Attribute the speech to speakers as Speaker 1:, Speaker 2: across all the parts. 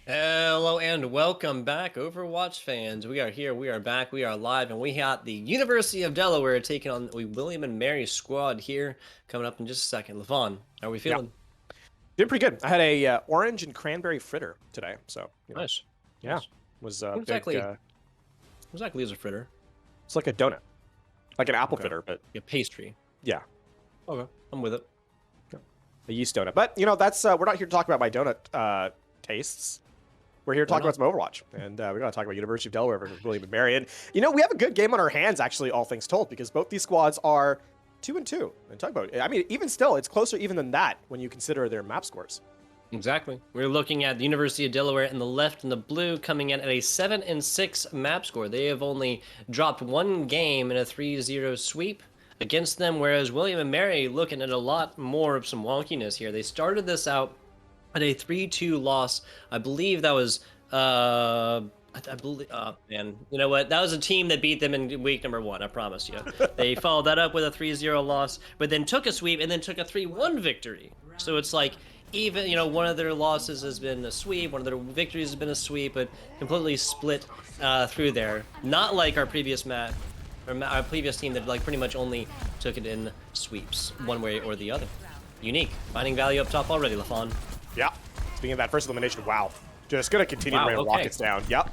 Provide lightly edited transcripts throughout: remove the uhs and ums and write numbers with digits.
Speaker 1: Hello and welcome back, Overwatch fans. We are here, we are back, we are live, and we got the University of Delaware taking on the William and Mary squad here coming up in just a second. Levon, how are we
Speaker 2: Yeah,
Speaker 1: feeling?
Speaker 2: doing pretty good. I had a orange and cranberry fritter today, so
Speaker 1: Nice.
Speaker 2: yeah,
Speaker 1: Nice.
Speaker 2: was a
Speaker 1: What
Speaker 2: big.
Speaker 1: exactly, what exactly is a fritter?
Speaker 2: It's like a donut, like an apple
Speaker 1: Okay.
Speaker 2: fritter, but
Speaker 1: A pastry.
Speaker 2: yeah,
Speaker 1: Okay. I'm with it.
Speaker 2: a yeast donut. But that's we're not here to talk about my donut tastes. We're here to
Speaker 1: Why
Speaker 2: talk about
Speaker 1: not?
Speaker 2: some Overwatch, and we're going to talk about University of Delaware versus William and Mary. And we have a good game on our hands, actually, all things told, because both these squads are 2-2. And talk about, I mean, even still, it's closer even than that when you consider their map scores.
Speaker 1: Exactly. We're looking at the University of Delaware in the left and the blue coming in at a 7-6 map score. They have only dropped one game in a 3-0 sweep against them, whereas William and Mary looking at a lot more of some wonkiness here. They started this out at a 3-2 loss. I believe that was I believe, oh man, you know what? That was a team that beat them in week number 1, I promise you. They followed that up with a 3-0 loss, but then took a sweep and then took a 3-1 victory. So it's like, even, one of their losses has been a sweep, one of their victories has been a sweep, but completely split through there. Not like our previous our previous team that like pretty much only took it in sweeps, one way or the other. Unique, finding value up top already, Lafon.
Speaker 2: Yeah. Speaking of that first elimination, wow. Just going to continue to rain
Speaker 1: Okay.
Speaker 2: rockets down. Yep.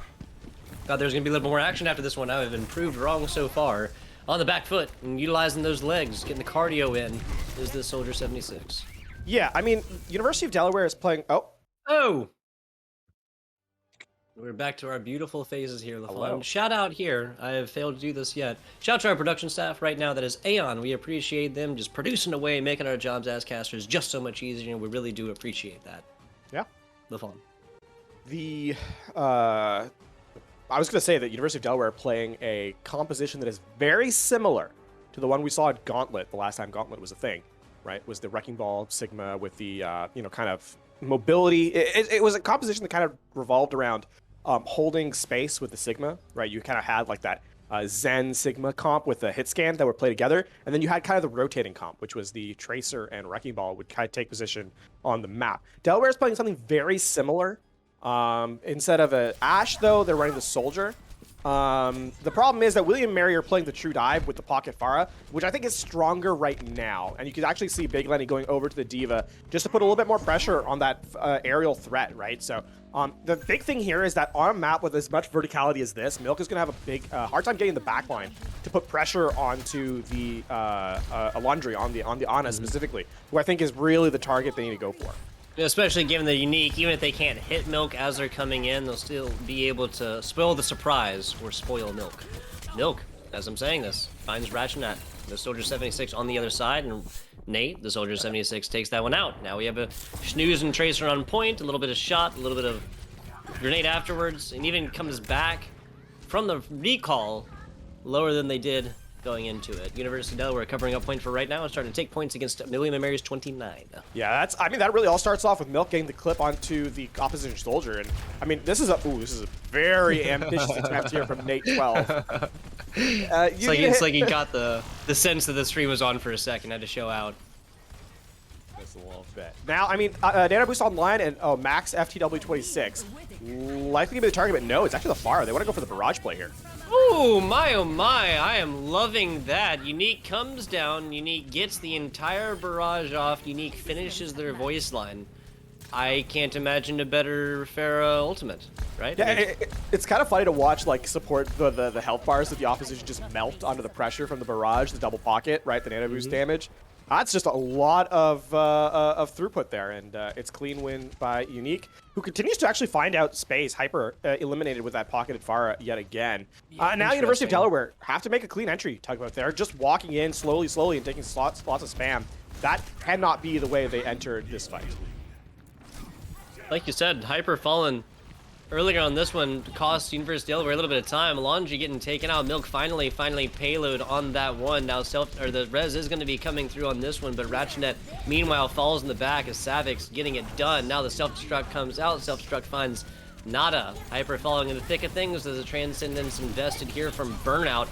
Speaker 1: Thought there's going to be a little more action after this one. I've been proved wrong so far. On the back foot and utilizing those legs, getting the cardio in, is this Soldier 76.
Speaker 2: Yeah, I mean, University of Delaware is playing...
Speaker 1: Oh! We're back to our beautiful faces here,
Speaker 2: Hello.
Speaker 1: LaFon. Shout out here. I have failed to do this yet. Shout out to our production staff right now. That is Aeon. We appreciate them just producing away, making our jobs as casters just so much easier, and we really do appreciate that.
Speaker 2: Yeah.
Speaker 1: LaFon.
Speaker 2: I was going to say that University of Delaware playing a composition that is very similar to the one we saw at Gauntlet the last time Gauntlet was a thing, right? Was the Wrecking Ball Sigma with the, kind of mobility. It was a composition that kind of revolved around holding space with the Sigma, right? You kind of had like that Zen Sigma comp with the hit scan that would play together. And then you had kind of the rotating comp, which was the Tracer and Wrecking Ball would kind of take position on the map. Delaware is playing something very similar. Instead of a Ashe, though, they're running the Soldier. The problem is that William and Mary are playing the True Dive with the Pocket Pharah, which I think is stronger right now. And you can actually see Big Lenny going over to the D.Va just to put a little bit more pressure on that aerial threat, right? So the big thing here is that on a map with as much verticality as this, Milk is going to have a big hard time getting the backline to put pressure onto the Alundri, on the Ana specifically, who I think is really the target they need to go for.
Speaker 1: Especially given the Unique, even if they can't hit Milk as they're coming in, they'll still be able to spoil the surprise or spoil Milk. Milk, as I'm saying this, finds Ratchet, the Soldier 76 on the other side, and Nate, the Soldier 76, takes that one out. Now we have a Snooze and Tracer on point, a little bit of shot, a little bit of grenade afterwards, and even comes back from the recall lower than they did going into it. University of Delaware covering up point for right now and starting to take points against William and Mary's 29.
Speaker 2: Yeah, that really all starts off with Milk getting the clip onto the opposition Soldier. And I mean, this is a very ambitious attempt here from Nate 12.
Speaker 1: It's like he got the sense that the stream was on for a second, had to show out.
Speaker 2: Just a little bit. Now, I mean, Data Boost Online and Max FTW26 likely to be the target, but no, it's actually the Pharah. They want to go for the barrage play here.
Speaker 1: Oh my, I am loving that. Unique comes down, Unique gets the entire barrage off, Unique finishes their voice line. I can't imagine a better Pharah ultimate, right?
Speaker 2: Yeah, it's kind of funny to watch, like, support the health bars that the opposition just melt under the pressure from the barrage, the double pocket, right, the nano boost damage. That's just a lot of throughput there, and it's clean win by Unique, who continues to actually find out space. Hyper eliminated with that pocketed Pharah yet again. Now University of Delaware have to make a clean entry, Tugboat there, just walking in slowly and taking lots of spam. That cannot be the way they entered this fight.
Speaker 1: Like you said, Hyper fallen earlier on this one cost University of Delaware a little bit of time. Laundry getting taken out. Milk finally payload on that one. Now the res is going to be coming through on this one, but Ratchet meanwhile falls in the back as Savix getting it done. Now the self-destruct comes out. Self-destruct finds Nada. Hyper following in the thick of things. There's a Transcendence invested here from Burnout.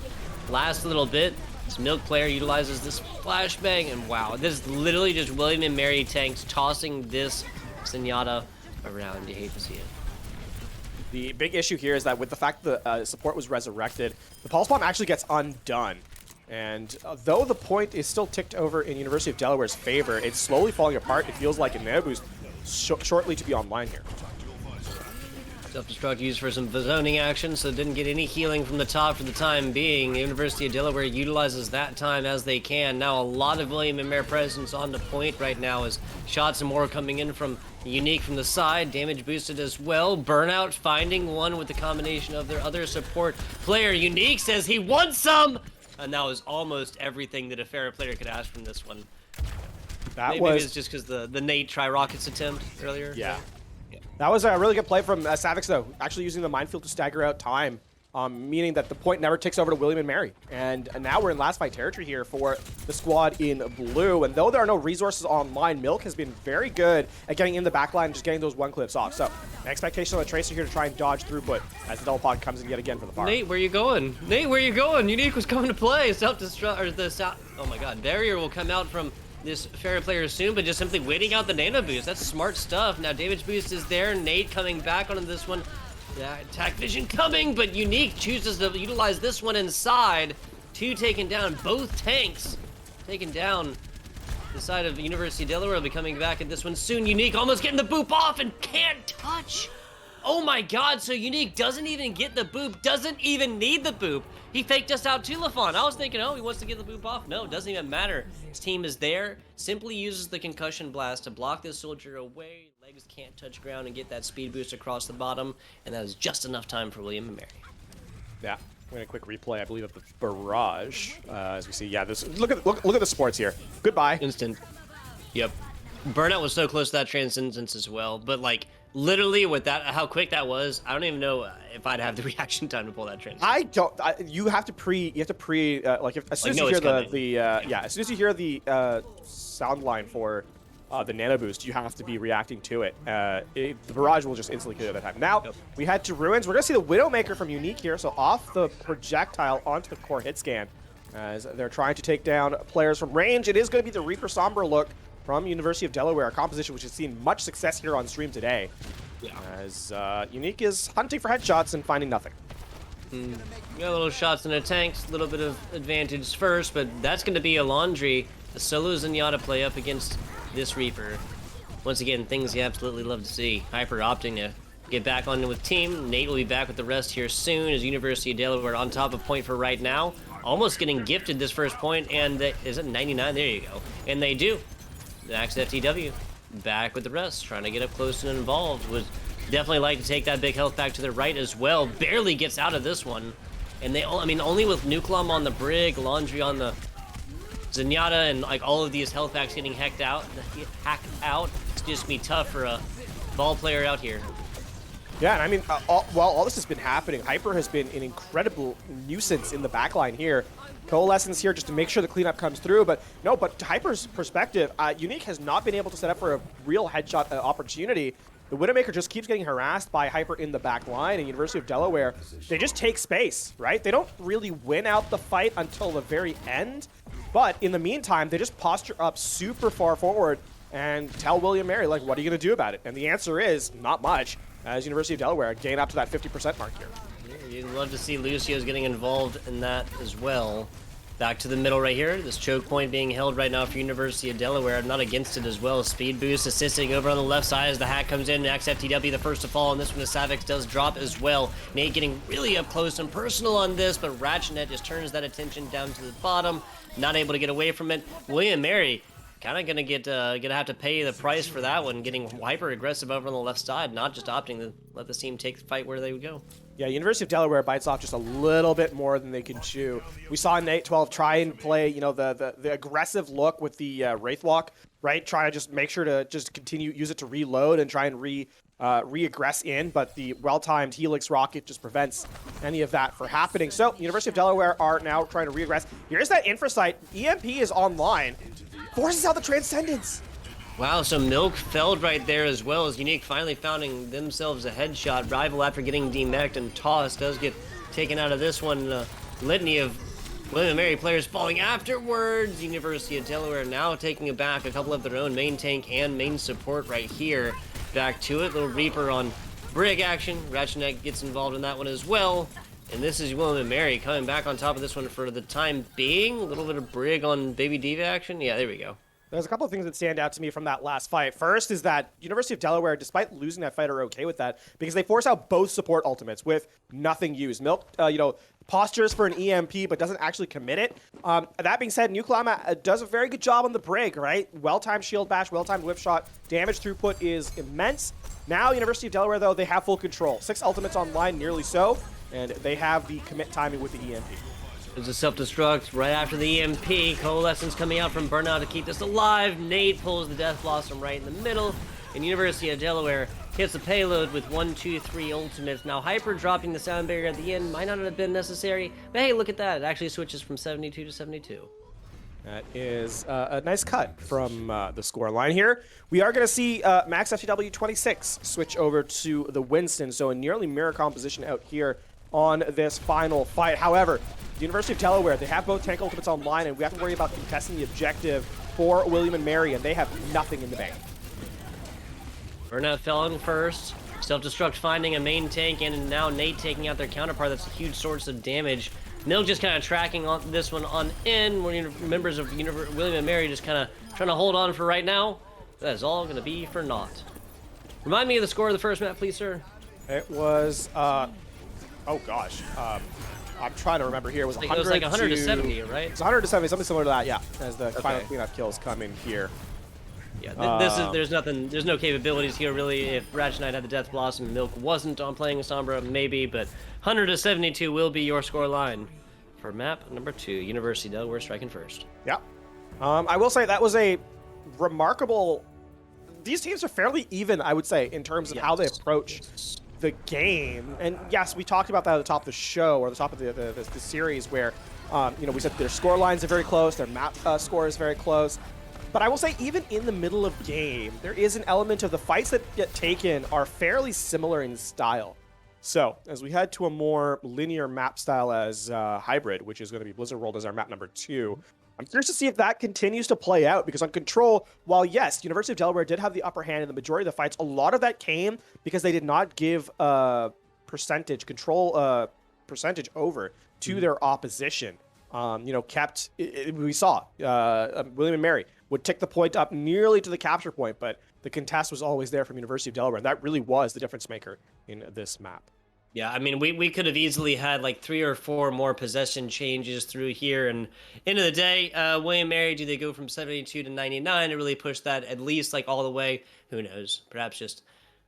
Speaker 1: Last little bit. This Milk player utilizes this flashbang, and wow, this is literally just William and Mary tanks tossing this Zenyatta around. You hate to see it.
Speaker 2: The big issue here is that with the fact that support was resurrected, the Pulse Bomb actually gets undone. And though the point is still ticked over in University of Delaware's favor, it's slowly falling apart. It feels like a Nano Boost shortly to be online here.
Speaker 1: Self-destruct used for some zoning action, so didn't get any healing from the top for the time being. The University of Delaware utilizes that time as they can. Now a lot of William and Mare presence on the point right now as shots and more coming in from Unique from the side. Damage boosted as well. Burnout finding one with the combination of their other support player. Unique says he wants some! And that was almost everything that a fair player could ask from this one. Maybe it's just because the Nate try rockets attempt earlier.
Speaker 2: Yeah. That was a really good play from Savix, though, actually using the minefield to stagger out time, meaning that the point never ticks over to William and Mary. And now we're in last fight territory here for the squad in blue. And though there are no resources online, Milk has been very good at getting in the backline and just getting those one clips off. So, expectation on the Tracer here to try and dodge throughput as the double pod comes in yet again for the farm.
Speaker 1: Nate, where you going? Nate, where you going? Unique was coming to play. Self-destruct, or the south. Oh my god, barrier will come out from this fair player soon, but just simply waiting out the nano boost. That's smart stuff. Now damage boost is there. Nate coming back onto this one. Yeah, attack vision coming, but Unique chooses to utilize this one inside. Two taken down, both tanks taken down. The side of University of Delaware will be coming back at this one soon. Unique almost getting the boop off and can't touch. Oh my god, so Unique doesn't even get the boop, doesn't even need the boop. He faked us out to Lafon. I was thinking, oh, he wants to get the boop off. No, it doesn't even matter. His team is there, simply uses the concussion blast to block this soldier away. Legs can't touch ground and get that speed boost across the bottom, and that is just enough time for William and Mary.
Speaker 2: Yeah, we're gonna quick replay, I believe, of the barrage. As we see, yeah, this look at the sports here. Goodbye.
Speaker 1: Instant. Yep. Burnout was so close to that transcendence as well, but like literally with that, how quick that was, I don't even know if I'd have the reaction time to pull that transcendence.
Speaker 2: You have to pre like as soon as you hear as soon as you hear the sound line for the nano boost, you have to be reacting to it. The barrage will just instantly kill you at that time. Now we head to ruins. We're gonna see the Widowmaker from Unique here, so off the projectile onto the core hit scan as they're trying to take down players from range. It is going to be the Reaper Sombra look from University of Delaware, a composition which has seen much success here on stream today. Yeah. As Unique is hunting for headshots and finding nothing.
Speaker 1: Got little shots in the tanks, a little bit of advantage first, but that's going to be a laundry. The solo Zenyatta play up against this Reaper. Once again, things you absolutely love to see. Hyper opting to get back on with team. Nate will be back with the rest here soon as University of Delaware on top of point for right now. Almost getting gifted this first point, and is it 99? There you go. And they do. Max FTW back with the rest, trying to get up close and involved. Would definitely like to take that big health back to the right as well. Barely gets out of this one. And they, I mean, only with Nuclum on the Brig, Laundry on the Zenyatta, and like all of these health packs getting hacked out, it's just be tough for a ball player out here.
Speaker 2: Yeah, and I mean, while all this has been happening, Hyper has been an incredible nuisance in the backline here. Coalescence here just to make sure the cleanup comes through, but no, but to Hyper's perspective, Unique has not been able to set up for a real headshot opportunity. The Widowmaker just keeps getting harassed by Hyper in the back line, and University of Delaware, they just take space, right? They don't really win out the fight until the very end, but in the meantime, they just posture up super far forward and tell William Mary, like, what are you going to do about it? And the answer is, not much, as University of Delaware gain up to that 50% mark here.
Speaker 1: Yeah, you'd love to see Lucio's getting involved in that as well. Back to the middle right here. This choke point being held right now for University of Delaware. I'm not against it as well. Speed boost assisting over on the left side as the hack comes in. Max FTW the first to fall, and this one the Savix does drop as well. Nate getting really up close and personal on this, but Ratchet just turns that attention down to the bottom. Not able to get away from it. William Mary kind of gonna have to pay the price for that one, getting hyper aggressive over on the left side, not just opting to let the team take the fight where they would go.
Speaker 2: Yeah, University of Delaware bites off just a little bit more than they can chew. We saw Nate 12 try and play, you know, the aggressive look with the Wraith Walk, right? Try to just make sure to just continue, use it to reload and try and re-aggress in, but the well-timed Helix rocket just prevents any of that from happening. So, University of Delaware are now trying to re-aggress. Here's that infra site. EMP is online. Forces out the Transcendence.
Speaker 1: Wow, so Milk felled right there as well as Unique finally finding themselves a headshot. Rival after getting demeched and tossed does get taken out of this one. Litany of William Mary players falling afterwards. University of Delaware now taking back a couple of their own main tank and main support right here. Back to it. Little Reaper on Brig action. Ratchet gets involved in that one as well. And this is William and Mary coming back on top of this one for the time being. A little bit of Brig on Baby Diva action. Yeah, there we go.
Speaker 2: There's a couple of things that stand out to me from that last fight. First is that University of Delaware, despite losing that fight, are okay with that because they force out both support ultimates with nothing used. Milk, postures for an EMP, but doesn't actually commit it. That being said, Nuklama does a very good job on the Brig, right? Well-timed shield bash, well-timed whip shot. Damage throughput is immense. Now, University of Delaware, though, they have full control. 6 ultimates online, nearly so, and they have the commit timing with the EMP.
Speaker 1: There's a self-destruct right after the EMP. Coalescence coming out from Burnout to keep this alive. Nate pulls the Death Blossom right in the middle. And University of Delaware hits the payload with 1, 2, 3 ultimates. Now Hyper dropping the sound barrier at the end might not have been necessary. But hey, look at that. It actually switches from 72 to 72.
Speaker 2: That is a nice cut from the score line here. We are going to see Max FTW 26 switch over to the Winston. So a nearly mirror composition out here on this final fight. However, the University of Delaware, they have both tank ultimates online, and we have to worry about contesting the objective for William and Mary, and they have nothing in the bank.
Speaker 1: Burnout fell in first. Self-destruct finding a main tank, and now Nate taking out their counterpart. That's a huge source of damage. Milk just kind of tracking on this one on in, where members of William and Mary just kind of trying to hold on for right now. That is all going to be for naught. Remind me of the score of the first map, please, sir.
Speaker 2: It was, oh gosh. I'm trying to remember here. It was 100
Speaker 1: it was like 100 to 70, right?
Speaker 2: It's 100 to 70, something similar to that, yeah. As the
Speaker 1: Okay.
Speaker 2: final cleanup kills come in here.
Speaker 1: Yeah, there's no capabilities here really. If Ratchet Knight had the Death Blossom and Milk wasn't on playing Sombra, maybe, but 100 to 72 will be your score line for map number 2, University of Delaware striking first.
Speaker 2: Yeah. I will say that was a remarkable... These teams are fairly even, I would say, in terms of how they approach the game. And yes, we talked about that at the top of the show, or the top of the series, where we said their score lines are very close, their map score is very close. But I will say, even in the middle of game, there is an element of the fights that get taken are fairly similar in style. So, as we head to a more linear map style as Hybrid, which is going to be Blizzard World as our map number 2, I'm curious to see if that continues to play out, because on Control, while yes, University of Delaware did have the upper hand in the majority of the fights, a lot of that came because they did not give Control percentage over to their opposition. We saw William and Mary would tick the point up nearly to the capture point, but the contest was always there from University of Delaware, and that really was the difference maker in this map.
Speaker 1: Yeah, I mean, we could have easily had like 3 or 4 more possession changes through here, and end of the day, William Mary, do they go from 72 to 99 to really push that at least like all the way? Who knows? Perhaps just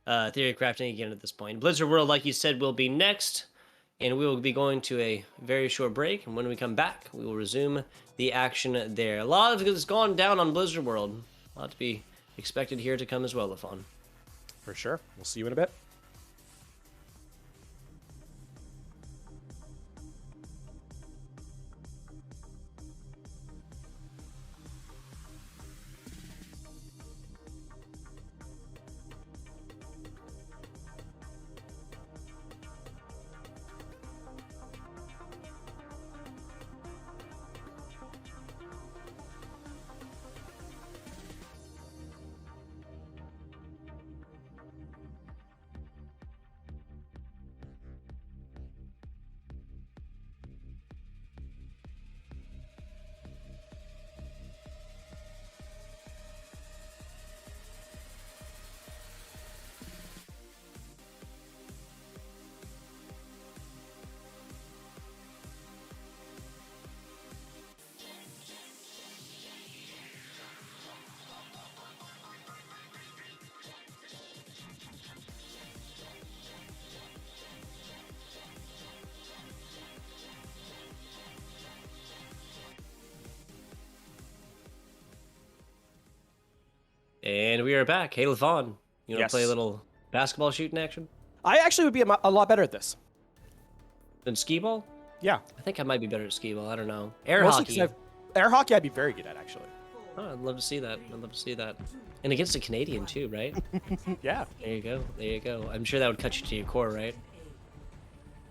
Speaker 1: theory crafting again at this point. Blizzard World, like you said, will be next, and we will be going to a very short break, and when we come back, we will resume the action there. A lot of it has gone down on Blizzard World. A lot to be expected here to come as well, Lafon.
Speaker 2: For sure. We'll see you in a bit.
Speaker 1: And we are back. Hey, Lafon, you want
Speaker 2: Yes.
Speaker 1: to play a little basketball shooting action?
Speaker 2: I actually would be a lot better at this.
Speaker 1: Than skee ball?
Speaker 2: Yeah.
Speaker 1: I think I might be better at skee ball. I don't know. Air
Speaker 2: Mostly 'cause
Speaker 1: hockey.
Speaker 2: air hockey I'd be very good at, actually.
Speaker 1: Oh, I'd love to see that. I'd love to see that. And against a Canadian too, right?
Speaker 2: Yeah.
Speaker 1: There you go. There you go. I'm sure that would cut you to your core, right?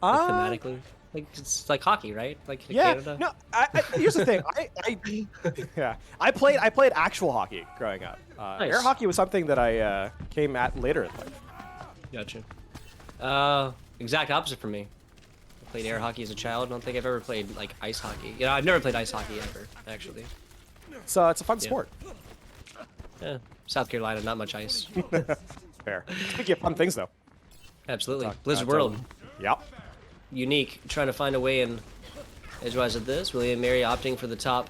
Speaker 1: Like thematically. Like it's like hockey, right? Like
Speaker 2: Yeah.
Speaker 1: Canada.
Speaker 2: No. Here's the thing. I played actual hockey growing up.
Speaker 1: Nice.
Speaker 2: Air hockey was something that I came at later in life.
Speaker 1: Gotcha. Exact opposite for me. I played air hockey as a child. I don't think I've ever played like ice hockey. You know, I've never played ice hockey ever, actually.
Speaker 2: So it's a fun sport.
Speaker 1: Yeah, South Carolina, not much ice.
Speaker 2: Fair. Speaking of fun things, though.
Speaker 1: Absolutely. Blizzard World.
Speaker 2: Yep.
Speaker 1: Unique, trying to find a way in edgewise of this. William Mary opting for the top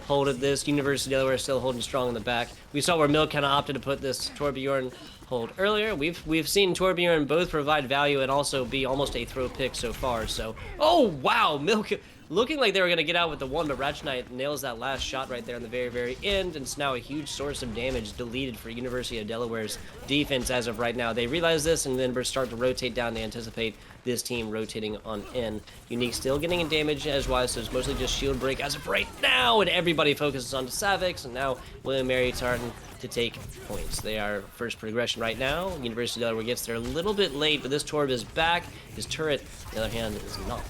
Speaker 1: hold of this. University of Delaware still holding strong in the back. We saw where Milk kind of opted to put this Torbjorn hold earlier. We've seen Torbjorn both provide value and also be almost a throw pick so far. So, oh wow, Milk looking like they were gonna get out with the one, but Ratchet Knight nails that last shot right there in the very end, and it's now a huge source of damage deleted for University of Delaware's defense as of right now. They realize this and then start to rotate down. They anticipate this team rotating on in. Unique still getting in damage edgewise, so it's mostly just shield break as of right now, and everybody focuses on Savix, and now William Mary starting to take points. They are first progression right now. University of Delaware gets there a little bit late, but this Torb is back. His turret, on the other hand, is not.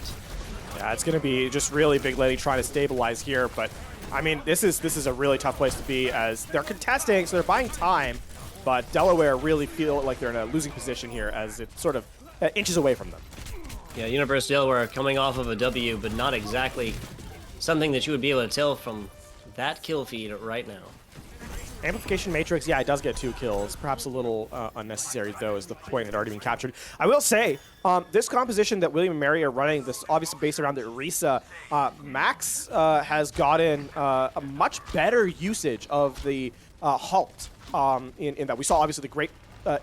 Speaker 2: Yeah, it's going to be just really Big Lady trying to stabilize here, but I mean, this is a really tough place to be as they're contesting, so they're buying time, but Delaware really feel like they're in a losing position here as it sort of inches away from them.
Speaker 1: Yeah, University of Delaware coming off of a W, but not exactly something that you would be able to tell from that kill feed right now.
Speaker 2: Amplification Matrix, yeah, it does get 2 kills. Perhaps a little unnecessary, though, as the point had already been captured. I will say, this composition that William and Mary are running, this obviously based around the Orisa, Max has gotten a much better usage of the halt in that. We saw, obviously, the great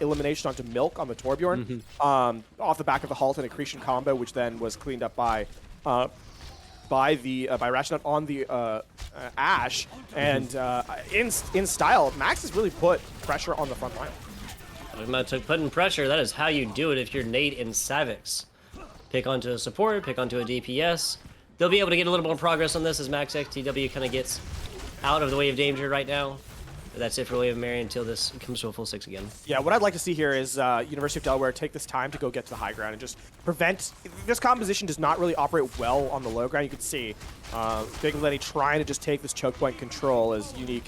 Speaker 2: elimination onto Milk on the Torbjorn off the back of the halt and accretion combo, which then was cleaned up by Ratchet on the Ash, and in style, Max has really put pressure on the front line.
Speaker 1: Talking about putting pressure, that is how you do it if you're Nate and Savix. Pick onto a support, pick onto a DPS. They'll be able to get a little more progress on this as Max XTW kind of gets out of the way of danger right now. But that's it for William Mary until this comes to a full 6 again.
Speaker 2: Yeah, what I'd like to see here is University of Delaware take this time to go get to the high ground and just prevent... This composition does not really operate well on the low ground. You can see Big Lenny trying to just take this choke point control as Unique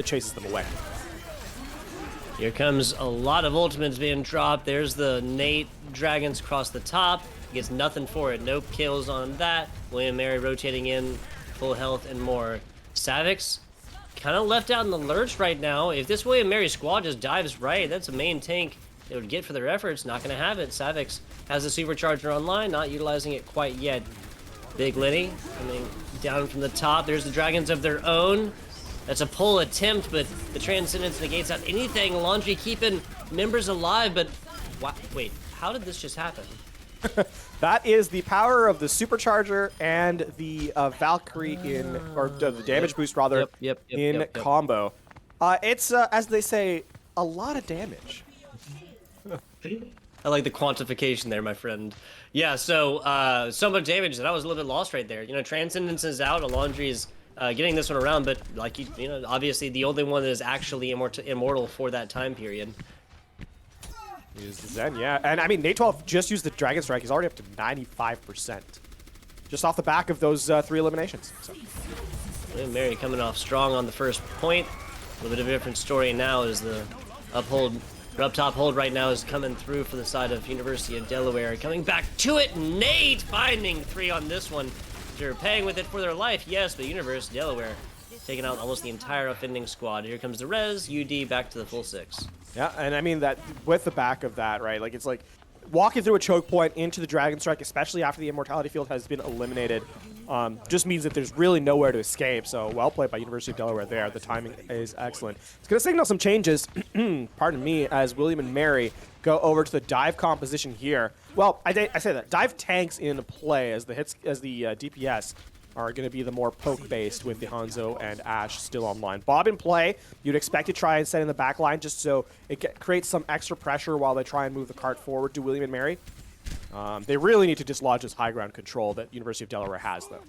Speaker 2: chases them away.
Speaker 1: Here comes a lot of ultimates being dropped. There's the Nate Dragons across the top. Gets nothing for it. No kills on that. William Mary rotating in, full health and more. Savix kind of left out in the lurch right now. If this William Mary squad just dives right, that's a main tank they would get for their efforts. Not going to have it. Savix has a supercharger online, not utilizing it quite yet. Big Liddy coming down from the top. There's the Dragons of their own. That's a pull attempt, but the Transcendence negates out anything. Laundry keeping members alive, but wait, how did this just happen?
Speaker 2: That is the power of the supercharger and the Valkyrie or the damage boost rather, in combo. It's, as they say, a lot of damage.
Speaker 1: I like the quantification there, my friend. Yeah, so so much damage that I was a little bit lost right there. You know, Transcendence is out, Alondri is getting this one around, but like you know, obviously the only one that is actually immortal for that time period.
Speaker 2: Use the Zen, yeah. And I mean, Nate 12 just used the Dragon Strike. He's already up to 95%. Just off the back of those 3 eliminations. So.
Speaker 1: William Mary coming off strong on the first point. A little bit of a different story now as the up top hold right now is coming through for the side of University of Delaware. Coming back to it, Nate finding 3 on this one. They're paying with it for their life, yes, but University of Delaware taking out almost the entire offending squad. Here comes the res, UD back to the full 6.
Speaker 2: Yeah, and I mean that with the back of that, right? Like it's like walking through a choke point into the Dragon Strike, especially after the Immortality Field has been eliminated, just means that there's really nowhere to escape. So well played by University of Delaware there. The timing is excellent. It's going to signal some changes, pardon me, as William and Mary go over to the dive composition here. Well, I say that dive tanks in play as the DPS are going to be the more poke-based with the Hanzo and Ash still online. Bob in play, you'd expect to try and set in the back line just so it creates some extra pressure while they try and move the cart forward to William and Mary. They really need to dislodge this high ground control that University of Delaware has, though.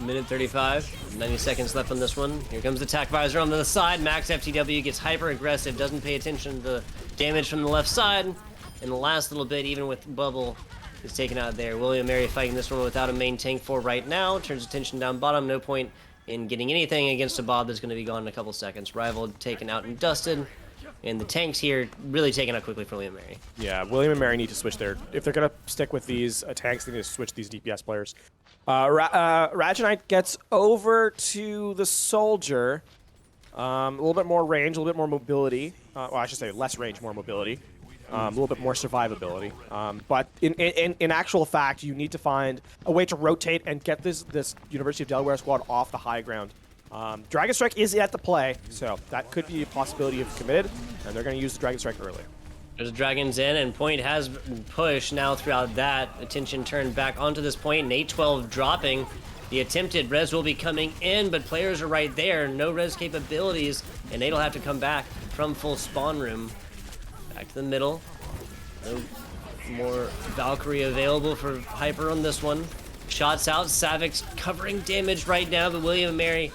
Speaker 1: Minute 35, 90 seconds left on this one. Here comes the attack visor on the side. Max FTW gets hyper-aggressive, doesn't pay attention to the damage from the left side. In the last little bit, even with Bubble, is taken out there. William Mary fighting this one without a main tank for right now. Turns attention down bottom. No point in getting anything against a Bob that's going to be gone in a couple seconds. Rival taken out and dusted. And the tanks here really taken out quickly for William and Mary.
Speaker 2: Yeah, William and Mary need to switch their... If they're going to stick with these tanks, they need to switch these DPS players. Knight gets over to the Soldier. A little bit more range, a little bit more mobility. Well, I should say less range, more mobility. A little bit more survivability. But in actual fact, you need to find a way to rotate and get this University of Delaware squad off the high ground. Dragon Strike is yet to play, so that could be a possibility if committed, and they're going to use the Dragon Strike early.
Speaker 1: There's Dragons in, and point has been pushed now throughout that. Attention turned back onto this point, and 8-12 dropping. The attempted res will be coming in, but players are right there. No res capabilities, and Nate'll have to come back from full spawn room. Back to the middle. No more Valkyrie available for Hyper on this one. Shots out, Savix covering damage right now, but William and Mary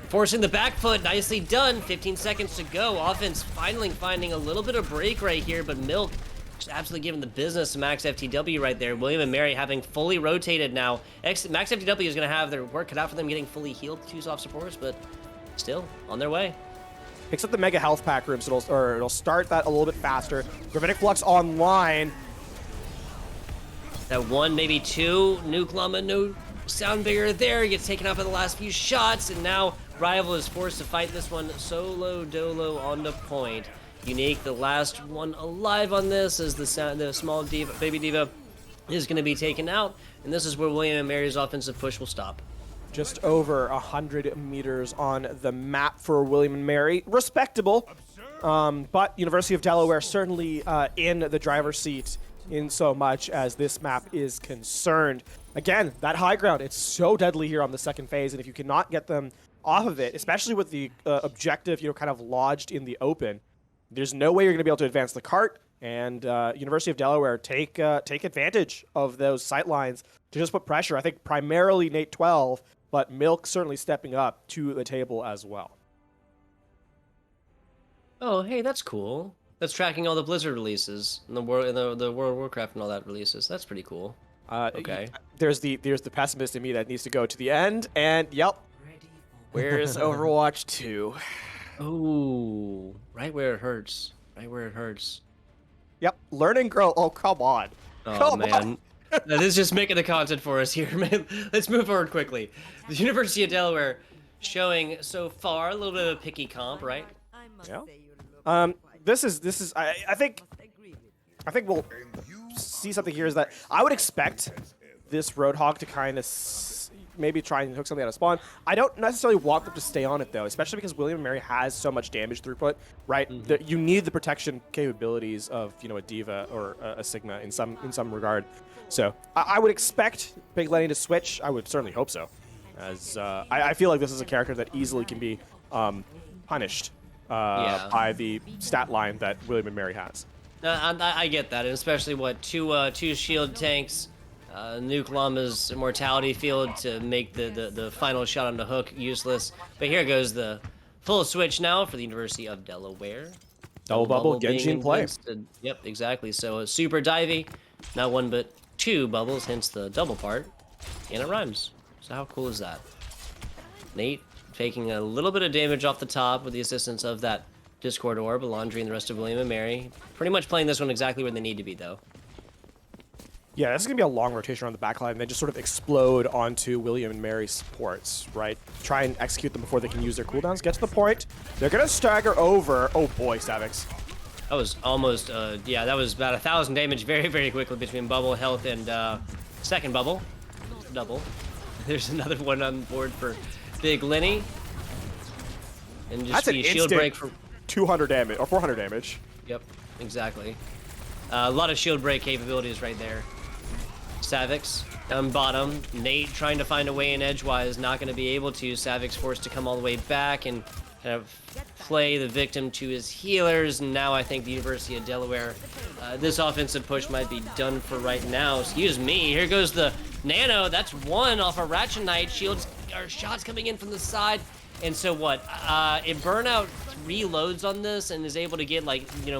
Speaker 1: forcing the back foot, nicely done. 15 seconds to go. Offense finally finding a little bit of break right here, but Milk just absolutely giving the business to Max FTW right there. William and Mary having fully rotated now. Max FTW is going to have their work cut out for them getting fully healed, 2 soft supports, but still on their way.
Speaker 2: Picks up the Mega Health Pack room, so it'll start that a little bit faster. Gravitic Flux online.
Speaker 1: That 1, maybe 2. Nuke Llama, no sound bigger there. Gets taken out by the last few shots, and now Rival is forced to fight this one solo dolo on the point. Unique, the last one alive on this, as the small diva, baby diva is going to be taken out, and this is where William and Mary's offensive push will stop.
Speaker 2: Just over 100 meters on the map for William and Mary. Respectable, but University of Delaware certainly in the driver's seat in so much as this map is concerned. Again, that high ground, it's so deadly here on the second phase, and if you cannot get them off of it, especially with the objective, kind of lodged in the open, there's no way you're going to be able to advance the cart. And University of Delaware take advantage of those sight lines to just put pressure. I think primarily Nate 12, but Milk certainly stepping up to the table as well.
Speaker 1: Oh, hey, that's cool. That's tracking all the Blizzard releases and the World of Warcraft and all that releases. That's pretty cool. Okay.
Speaker 2: There's the pessimist in me that needs to go to the end, and yep. Where's Overwatch 2?
Speaker 1: Oh, right where it hurts. Right where it hurts.
Speaker 2: Yep, learn and grow. Oh, come on.
Speaker 1: Oh,
Speaker 2: come
Speaker 1: man.
Speaker 2: on.
Speaker 1: This is just making the content for us here, man. Let's move forward quickly. The University of Delaware showing so far a little bit of a picky comp, right?
Speaker 2: Yeah. This is. I think we'll see something here. Is that I would expect this Roadhog to kind of maybe try and hook something out of spawn. I don't necessarily want them to stay on it though, especially because William and Mary has so much damage throughput, right? Mm-hmm. You need the protection capabilities of a Diva or a Sigma in some regard. So I would expect Big Lenny to switch. I would certainly hope so, as I feel like this is a character that easily can be punished by the stat line that William and Mary has.
Speaker 1: I get that, and especially two shield tanks. Nuke Llama's Immortality Field to make the final shot on the hook useless. But here goes the full switch now for the University of Delaware.
Speaker 2: Double bubble, Genji in play.
Speaker 1: Yep, exactly. So a super divey, not 1 but 2 bubbles, hence the double part, and it rhymes. So how cool is that? Nate taking a little bit of damage off the top with the assistance of that Discord Orb, Laundry, and the rest of William and Mary. Pretty much playing this one exactly where they need to be, though.
Speaker 2: Yeah, this is going to be a long rotation on the backline, and then just sort of explode onto William and Mary's supports, right? Try and execute them before they can use their cooldowns. Get to the point. They're going to stagger over. Oh boy, Savix.
Speaker 1: That was almost, yeah, that was about 1,000 damage very, very quickly between Bubble, Health, and second Bubble. Double. There's another one on board for Big Lenny. And just
Speaker 2: That's
Speaker 1: the shield break for
Speaker 2: 200 damage, or 400 damage.
Speaker 1: Yep, exactly. A lot of shield break capabilities right there. Savix on bottom. Nate trying to find a way in edgewise, not going to be able to. Savix forced to come all the way back and kind of play the victim to his healers. And now I think the University of Delaware, this offensive push might be done for right now. Excuse me. Here goes the Nano. That's 1 off a Ratchet Knight. Shields or shots coming in from the side. And so what? If Burnout reloads on this and is able to get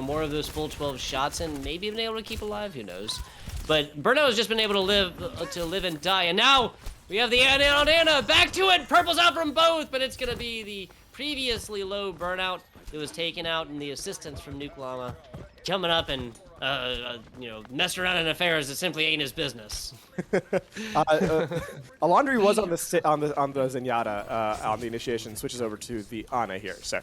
Speaker 1: more of those full 12 shots in, maybe even able to keep alive. Who knows? But Burnout has just been able to live and die. And now we have the Anna on Anna. Back to it. Purple's out from both, but it's gonna be the previously low Burnout that was taken out, and the assistance from Nuke Llama coming up and messing around in affairs that simply ain't his business.
Speaker 2: Alondri was on the Zenyatta on the initiation, switches over to the Ana here. So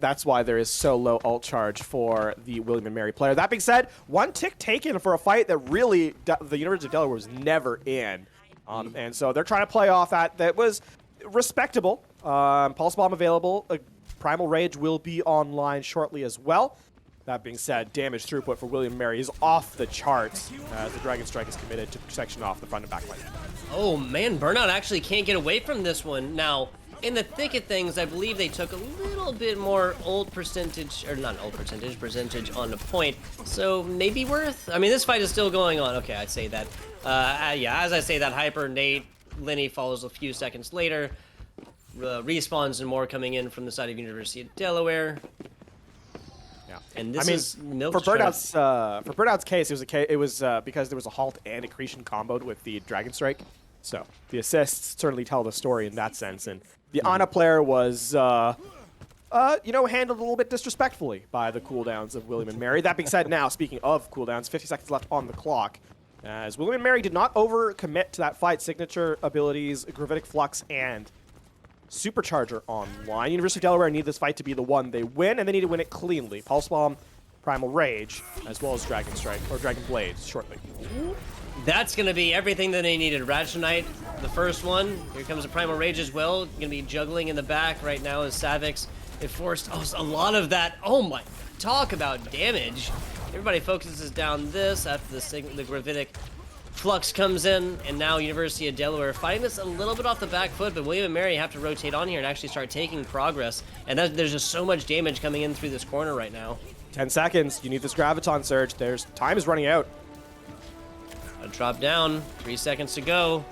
Speaker 2: that's why there is so low ult charge for the William and Mary player. That being said, one tick taken for a fight that really the University of Delaware was never in. And so they're trying to play off that was respectable. Pulse Bomb available. Primal Rage will be online shortly as well. That being said, damage throughput for William and Mary is off the charts as the Dragon Strike is committed to section off the front and back line.
Speaker 1: Oh man, Burnout actually can't get away from this one. Now, in the thick of things, I believe they took a little bit more ult percentage, or not ult percentage on the point. So maybe worth. I mean, this fight is still going on. Okay, I'd say that. Yeah, as I say that, Hyper Nate Lenny follows a few seconds later. Respawns and more coming in from the side of University of Delaware.
Speaker 2: Yeah,
Speaker 1: and this is
Speaker 2: for Burnout's case, it was because there was a halt and accretion comboed with the Dragon Strike. So the assists certainly tell the story in that sense. And the Ana player was, handled a little bit disrespectfully by the cooldowns of William and Mary. That being said, now speaking of cooldowns, 50 seconds left on the clock. As William and Mary did not overcommit to that fight, signature abilities, Gravitic Flux, and Supercharger online. University of Delaware need this fight to be the one they win, and they need to win it cleanly. Pulse Bomb, Primal Rage, as well as Dragon Strike, or Dragon Blades, shortly.
Speaker 1: That's going to be everything that they needed. Ratchet Knight, the first one. Here comes a Primal Rage as well. Going to be juggling in the back right now as Savix. It forced a lot of that. Oh my, talk about damage. Everybody focuses down this after the Gravitic Flux comes in, and now University of Delaware fighting this a little bit off the back foot, but William and Mary have to rotate on here and actually start taking progress. And there's just so much damage coming in through this corner right now.
Speaker 2: 10 seconds. You need this Graviton Surge. Time is running out.
Speaker 1: A drop down. 3 seconds to go.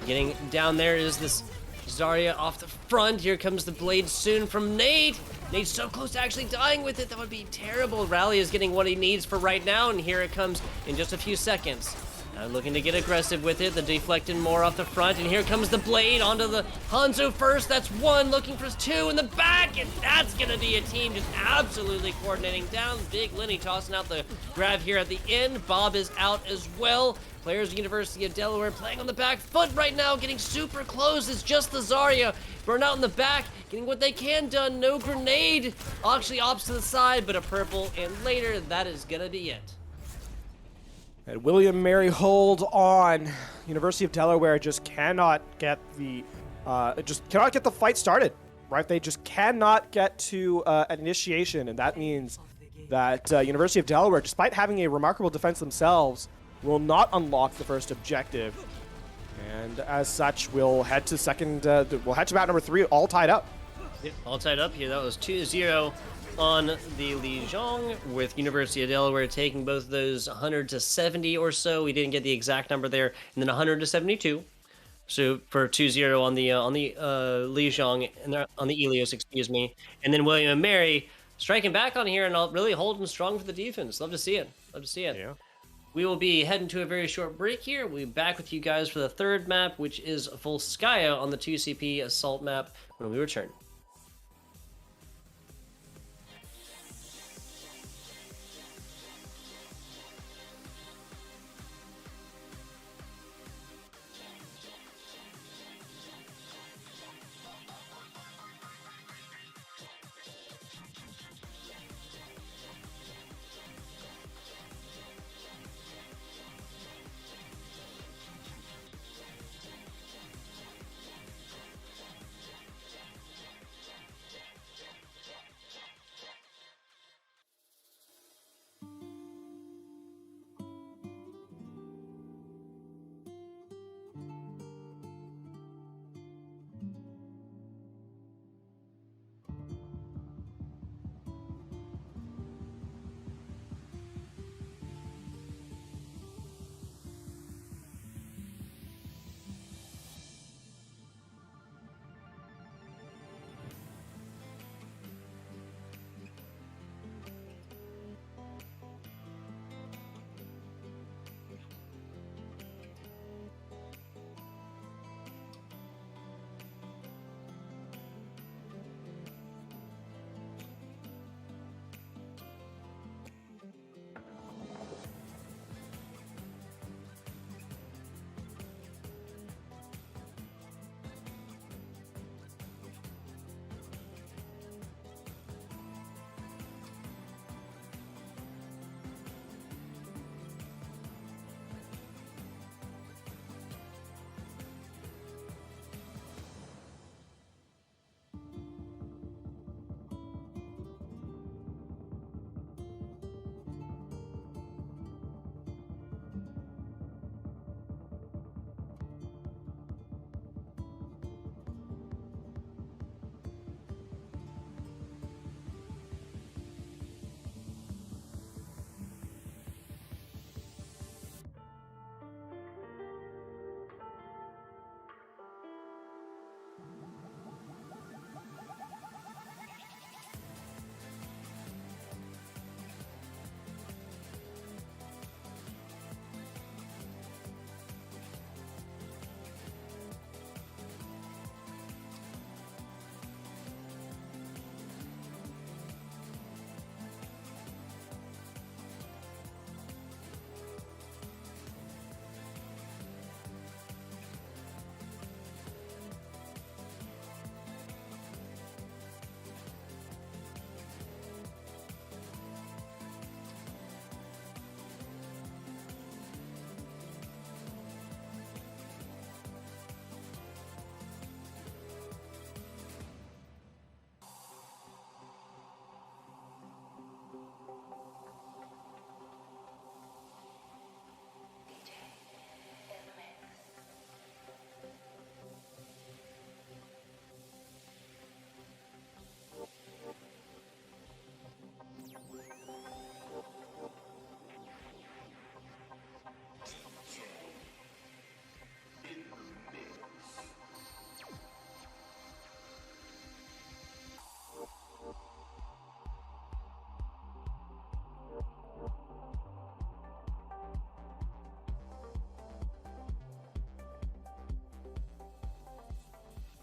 Speaker 1: Getting down there is this Zarya off the front. Here comes the blade soon from Nate. Nate's so close to actually dying with it. That would be terrible. Rally is getting what he needs for right now, and here it comes in just a few seconds. Now looking to get aggressive with it. The deflecting more off the front, and here comes the blade onto the Hanzo first. That's one, looking for two in the back, and that's gonna be a team just absolutely coordinating down. Big Lenny tossing out the grab here at the end. Bob is out as well. Players of University of Delaware playing on the back foot right now, getting super close. It's just the Zarya. Burnout in the back, getting what they can done. No grenade. Actually opts to the side, but a purple, and later that is gonna be it.
Speaker 2: And William Mary hold on. University of Delaware just cannot get the fight started. Right? They just cannot get to an initiation, and that means that University of Delaware, despite having a remarkable defense themselves, will not unlock the first objective. And as such, we'll head to map number 3, all tied up.
Speaker 1: Yep, all tied up here. That was 2-0 on the Lijiang, with University of Delaware taking both those 100 to 70 or so. We didn't get the exact number there, and then 100 to 72. So for 2-0 on the Lijiang and on the Elios, excuse me, and then William and Mary striking back on here and really holding strong for the defense. Love to see it. Love to see it.
Speaker 2: Yeah.
Speaker 1: We will be heading to a very short break here. We'll be back with you guys for the third map, which is Volskaya on the 2CP Assault map when we return.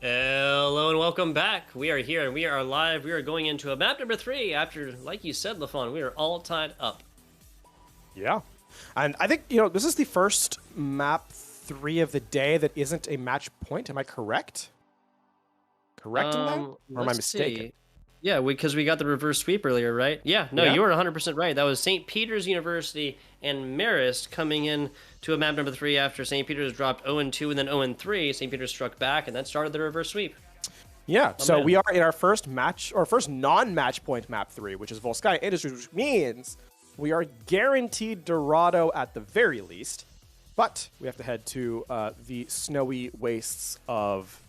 Speaker 1: Hello and welcome back. We are here and we are live. We are going into a map number 3 after, like you said, LaFon, we are all tied up.
Speaker 2: Yeah. And I think, this is the first map 3 of the day that isn't a match point. Am I correct? Correct in that? Or am I mistaken?
Speaker 1: See. Yeah, because we got the reverse sweep earlier, right? Yeah, no,
Speaker 2: Yeah.
Speaker 1: you were 100% right. That was St. Peter's University and Marist coming in to a map number 3 after St. Peter's dropped 0-2 and then 0-3. St. Peter's struck back and that started the reverse sweep.
Speaker 2: Yeah, so
Speaker 1: man.
Speaker 2: we are in our first match, or first non-match point map 3, which is Volskaya Industries, which means we are guaranteed Dorado at the very least. But we have to head to the snowy wastes of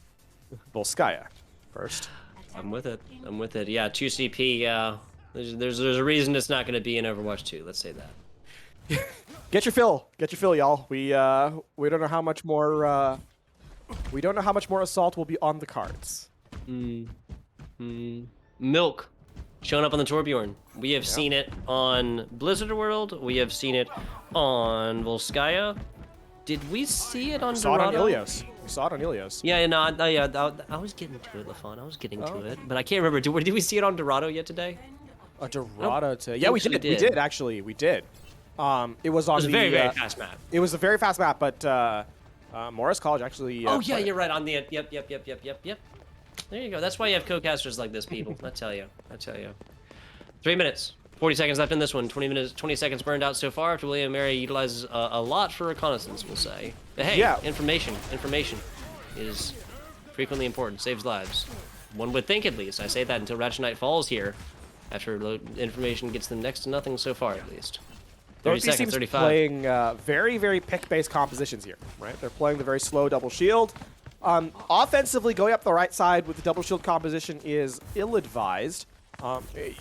Speaker 2: Volskaya first.
Speaker 1: I'm with it. Yeah, 2 CP, yeah. There's a reason it's not going to be in Overwatch 2, let's say that.
Speaker 2: Get your fill, y'all. We don't know how much more assault will be on the cards.
Speaker 1: Milk showing up on the Torbjorn. We have seen it on Blizzard World. We have seen it on Volskaya. Did we see it on
Speaker 2: Saw it on
Speaker 1: Dorado?
Speaker 2: Ilios. We saw it on Ilios.
Speaker 1: Yeah, no, I was getting to it, LaFon. I was getting to it, but I can't remember. Did we see it on Dorado yet today?
Speaker 2: Dorado to yeah, we did. We did actually. We did. It was on
Speaker 1: It was a very fast map.
Speaker 2: It was a very fast map, but Morris College actually.
Speaker 1: Oh yeah, you're right. On the yep. There you go. That's why you have co-casters like this, people. I tell you. 3 minutes. 40 seconds left in this one. 20 seconds burned out so far after William & Mary utilizes a lot for reconnaissance, we'll say. But hey,
Speaker 2: yeah.
Speaker 1: Information is frequently important. Saves lives. One would think, at least. I say that until Ratchet Knight falls here. After information gets them next to nothing so far, at least. 30
Speaker 2: These
Speaker 1: seconds,
Speaker 2: teams
Speaker 1: 35.
Speaker 2: playing very, very pick-based compositions here, right? They're playing the very slow double shield. Offensively, going up the right side with the double shield composition is ill-advised.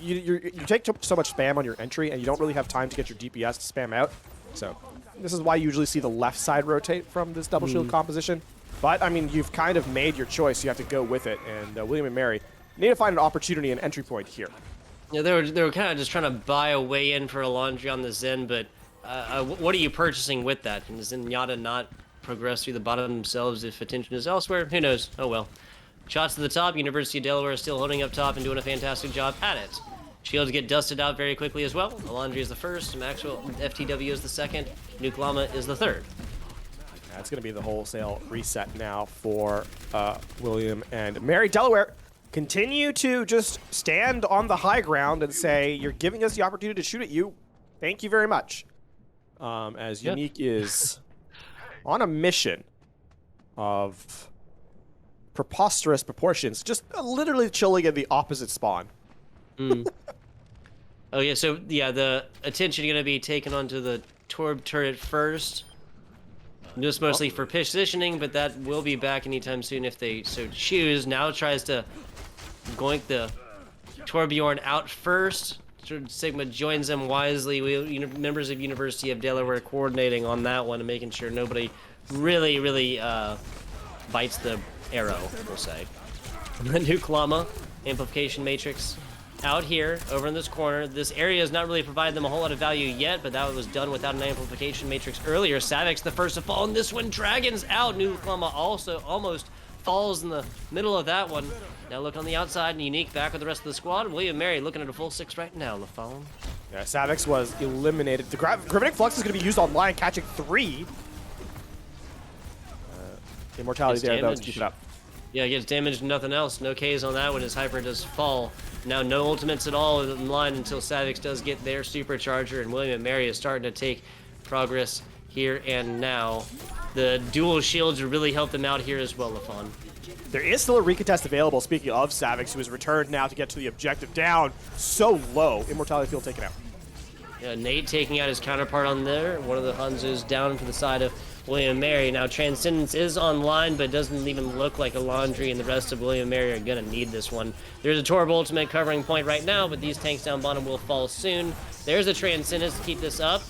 Speaker 2: You take so much spam on your entry, and you don't really have time to get your DPS to spam out. So this is why you usually see the left side rotate from this double shield composition. But, I mean, you've kind of made your choice. You have to go with it. And William & Mary need to find an opportunity and entry point here.
Speaker 1: Yeah, they were kind of just trying to buy a way in for a laundry on the Zen, but what are you purchasing with that? Can the Zenyatta not progress through the bottom themselves if attention is elsewhere? Who knows? Oh well. Shots to the top. University of Delaware is still holding up top and doing a fantastic job at it. Shields get dusted out very quickly as well. Alondri is the first. Maxwell FTW is the second. Nuke Llama is the third.
Speaker 2: That's going to be the wholesale reset now for William and Mary. Delaware continue to just stand on the high ground and say, you're giving us the opportunity to shoot at you. Thank you very much. As Unique is on a mission of preposterous proportions, just literally chilling in the opposite spawn.
Speaker 1: Oh yeah, so yeah, the attention going to be taken onto the Torb turret first. Just mostly for positioning, but that will be back anytime soon if they so choose. Now tries to goink the Torbjorn out first. Sigma joins them wisely. Members of University of Delaware coordinating on that one and making sure nobody really bites the arrow, we'll say. Nuke Llama, amplification matrix, out here, over in this corner. This area has not really provided them a whole lot of value yet, but that was done without an amplification matrix earlier. Savix the first to fall in this one. Dragon's out. Nuke Llama also almost falls in the middle of that one. Now look on the outside, and Unique back with the rest of the squad. William Mary looking at a full 6 right now, LaFon.
Speaker 2: Yeah, Savix was eliminated. The Gravitic Flux is going to be used online, catching 3. Immortality there, though, to keep it up.
Speaker 1: Yeah, gets damaged, nothing else. No Ks on that one as Hyper does fall. Now no ultimates at all in line until Savix does get their supercharger, and William and Mary is starting to take progress here and now. The dual shields really help them out here as well, LaFon.
Speaker 2: There is still a recontest available, speaking of Savix, who has returned now to get to the objective down so low. Immortality field taken out.
Speaker 1: Yeah, Nate taking out his counterpart on there. One of the Hanzos down for the side of William Mary. Now Transcendence is online, but it doesn't even look like a laundry, and the rest of William Mary are gonna need this one. There's a Torb ultimate covering point right now, but these tanks down bottom will fall soon. There's a Transcendence to keep this up.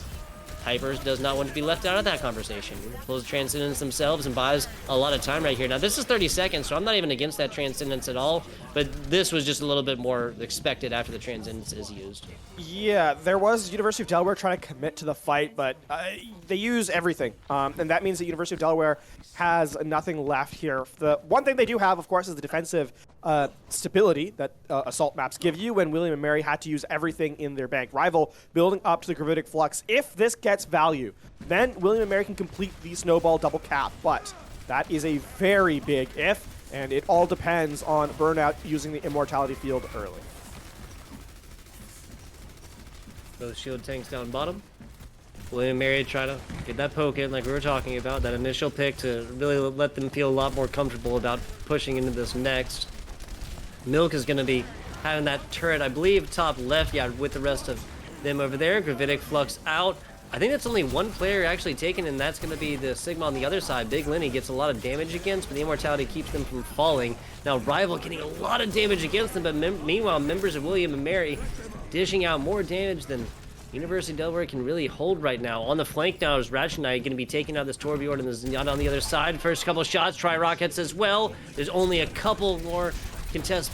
Speaker 1: Hypers does not want to be left out of that conversation. Pulls Transcendence themselves and buys a lot of time right here. Now, this is 30 seconds, so I'm not even against that Transcendence at all, but this was just a little bit more expected after the Transcendence is used.
Speaker 2: Yeah, there was University of Delaware trying to commit to the fight, but they use everything. And that means that University of Delaware has nothing left here. The one thing they do have, of course, is the defensive stability that assault maps give you, when William and Mary had to use everything in their bank. Rival building up to the Gravitic Flux. If this gets value, then William and Mary can complete the snowball double cap, but that is a very big if, and it all depends on Burnout using the Immortality Field early.
Speaker 1: Both shield tanks down bottom. William and Mary try to get that poke in like we were talking about, that initial pick to really let them feel a lot more comfortable about pushing into this next. Milk is going to be having that turret, I believe, top left, yeah, with the rest of them over there. Gravitic Flux out. I think that's only one player actually taken, and that's going to be the Sigma on the other side. Big Lenny gets a lot of damage against, but the Immortality keeps them from falling. Now Rival getting a lot of damage against them, but meanwhile, members of William and Mary dishing out more damage than University of Delaware can really hold right now. On the flank now is Ratchet Knight going to be taking out this Torbjorn and the Zenyatta on the other side. First couple shots, try rockets as well. There's only a couple more contest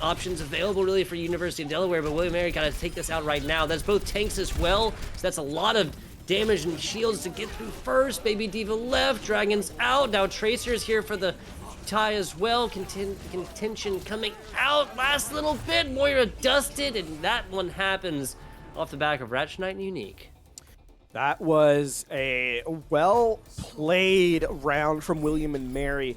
Speaker 1: options available really for University of Delaware, but William and Mary got to take this out right now. That's both tanks as well, so that's a lot of damage and shields to get through first. Baby Diva left, Dragon's out. Now Tracer's here for the tie as well. Contention coming out. Last little bit, Moira dusted, and that one happens off the back of Ratchet Knight and Unique.
Speaker 2: That was a well-played round from William and Mary.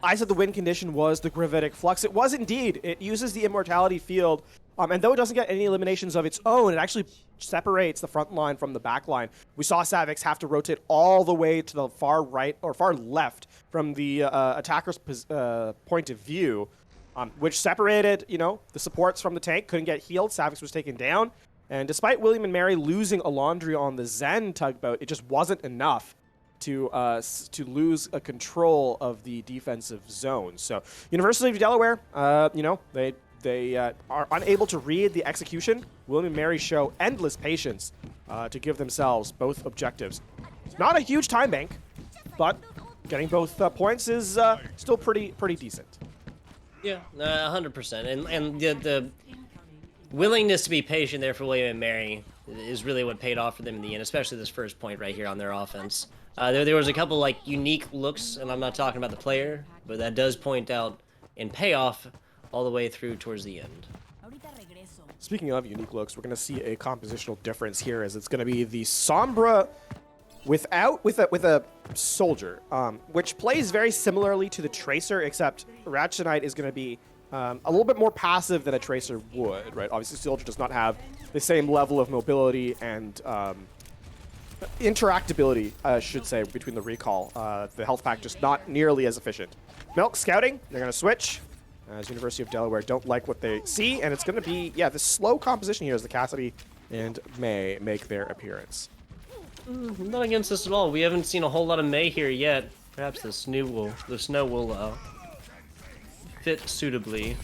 Speaker 2: I said the win condition was the Gravitic Flux. It was indeed. It uses the Immortality Field, and though it doesn't get any eliminations of its own, it actually separates the front line from the back line. We saw Savix have to rotate all the way to the far right, or far left, from the attacker's point of view, which separated, the supports from the tank. Couldn't get healed. Savix was taken down. And despite William and Mary losing Alondria on the Zen tugboat, it just wasn't enough to lose a control of the defensive zone. So University of Delaware, they are unable to read the execution. William and Mary show endless patience to give themselves both objectives. It's not a huge time bank, but getting both points is still pretty decent.
Speaker 1: Yeah, 100%. And the willingness to be patient there for William and Mary is really what paid off for them in the end, especially this first point right here on their offense. There was a couple unique looks, and I'm not talking about the player, but that does point out and pay off all the way through towards the end.
Speaker 2: Speaking of unique looks, we're going to see a compositional difference here, as it's going to be the Sombra with a soldier, which plays very similarly to the Tracer, except Ratchet Knight is going to be a little bit more passive than a Tracer would, right? Obviously, Soldier does not have the same level of mobility and interactability, I should say, between the recall. The health pack just not nearly as efficient. Milk scouting, they're going to switch, as University of Delaware don't like what they see, and it's going to be, the slow composition here as the Cassidy and May make their appearance.
Speaker 1: Not against this at all. We haven't seen a whole lot of May here yet. Perhaps the snow will fit suitably.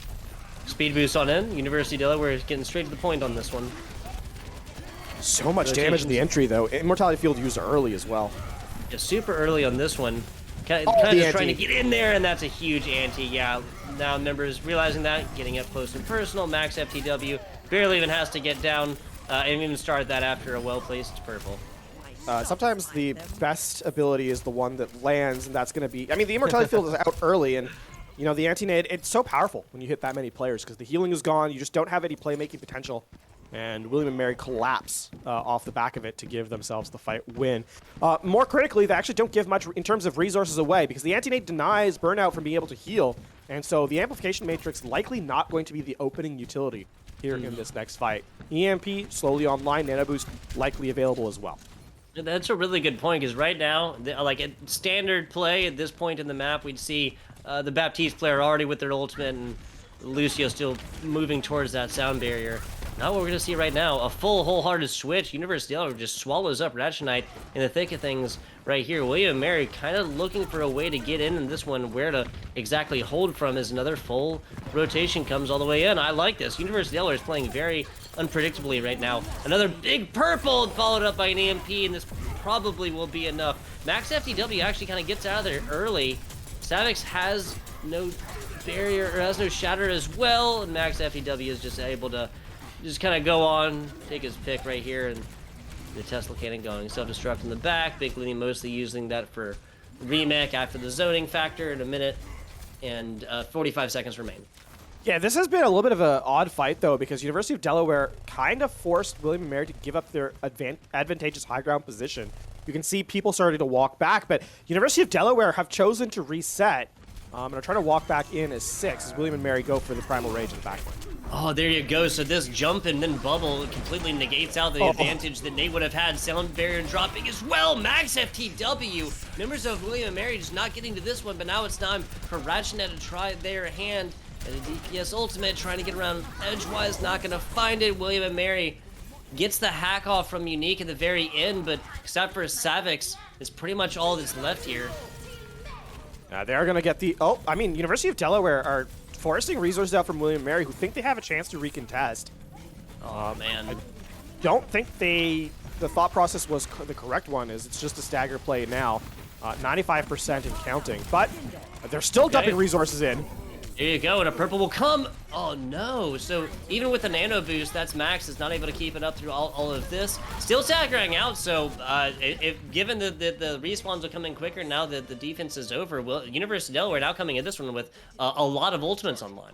Speaker 1: Speed boost on in. University of Delaware is getting straight to the point on this one.
Speaker 2: So much damage in the entry, though. Immortality Field used early as well.
Speaker 1: Yeah, super early on this one. Kind of just trying to get in there, and that's a huge anti. Yeah, now members realizing that, getting up close and personal. Max FTW barely even has to get down and even start that after a well-placed purple.
Speaker 2: Sometimes the best ability is the one that lands, and that's going to be... I mean, the Immortality Field is out early, and, the anti-nade, it's so powerful when you hit that many players, because the healing is gone, you just don't have any playmaking potential, and William and Mary collapse off the back of it to give themselves the fight win. More critically, they actually don't give much in terms of resources away, because the anti-nade denies Burnout from being able to heal, and so the Amplification Matrix likely not going to be the opening utility here in this next fight. EMP slowly online, Nano Boost likely available as well.
Speaker 1: That's a really good point, because right now, like at standard play at this point in the map, we'd see the Baptiste player already with their ultimate and Lucio still moving towards that sound barrier. Now what we're going to see right now, a full wholehearted switch. University of Delaware just swallows up Ratchet Knight in the thick of things right here. William and Mary kind of looking for a way to get in this one. Where to exactly hold from as another full rotation comes all the way in. I like this. University of Delaware is playing very unpredictably right now. Another big purple followed up by an EMP, and this probably will be enough. Max FTW actually kind of gets out of there early. Savix has no barrier, or has no shatter as well, and Max FTW is just able to just kind of go on, take his pick right here, and the Tesla cannon going. Self-destruct in the back. Big Lenny mostly using that for remake after the zoning factor in a minute, and 45 seconds remain.
Speaker 2: Yeah, this has been a little bit of an odd fight, though, because University of Delaware kind of forced William and Mary to give up their advantageous high ground position. You can see people starting to walk back, but University of Delaware have chosen to reset and are trying to walk back in as 6 as William and Mary go for the Primal Rage in the backline.
Speaker 1: Oh, there you go. So this jump and then bubble completely negates out the advantage that Nate would have had. Sound barrier dropping as well. Max FTW. Members of William and Mary just not getting to this one, but now it's time for Ratchet to try their hand at a DPS ultimate, trying to get around edgewise, not going to find it. William and Mary gets the hack off from Unique at the very end, but except for Savix, it's pretty much all that's left here.
Speaker 2: They're going to get the... Oh, I mean, University of Delaware are forcing resources out from William and Mary, who think they have a chance to recontest.
Speaker 1: Oh, man.
Speaker 2: I don't think the thought process was the correct one. It's just a stagger play now. 95% and counting. But they're still dumping resources in.
Speaker 1: There you go, and a purple will come. Oh no, so even with the nano boost, that's Max is not able to keep it up through all of this. Still staggering out, so given that the respawns will come in quicker now that the defense is over, well, University of Delaware now coming in this one with a lot of ultimates online.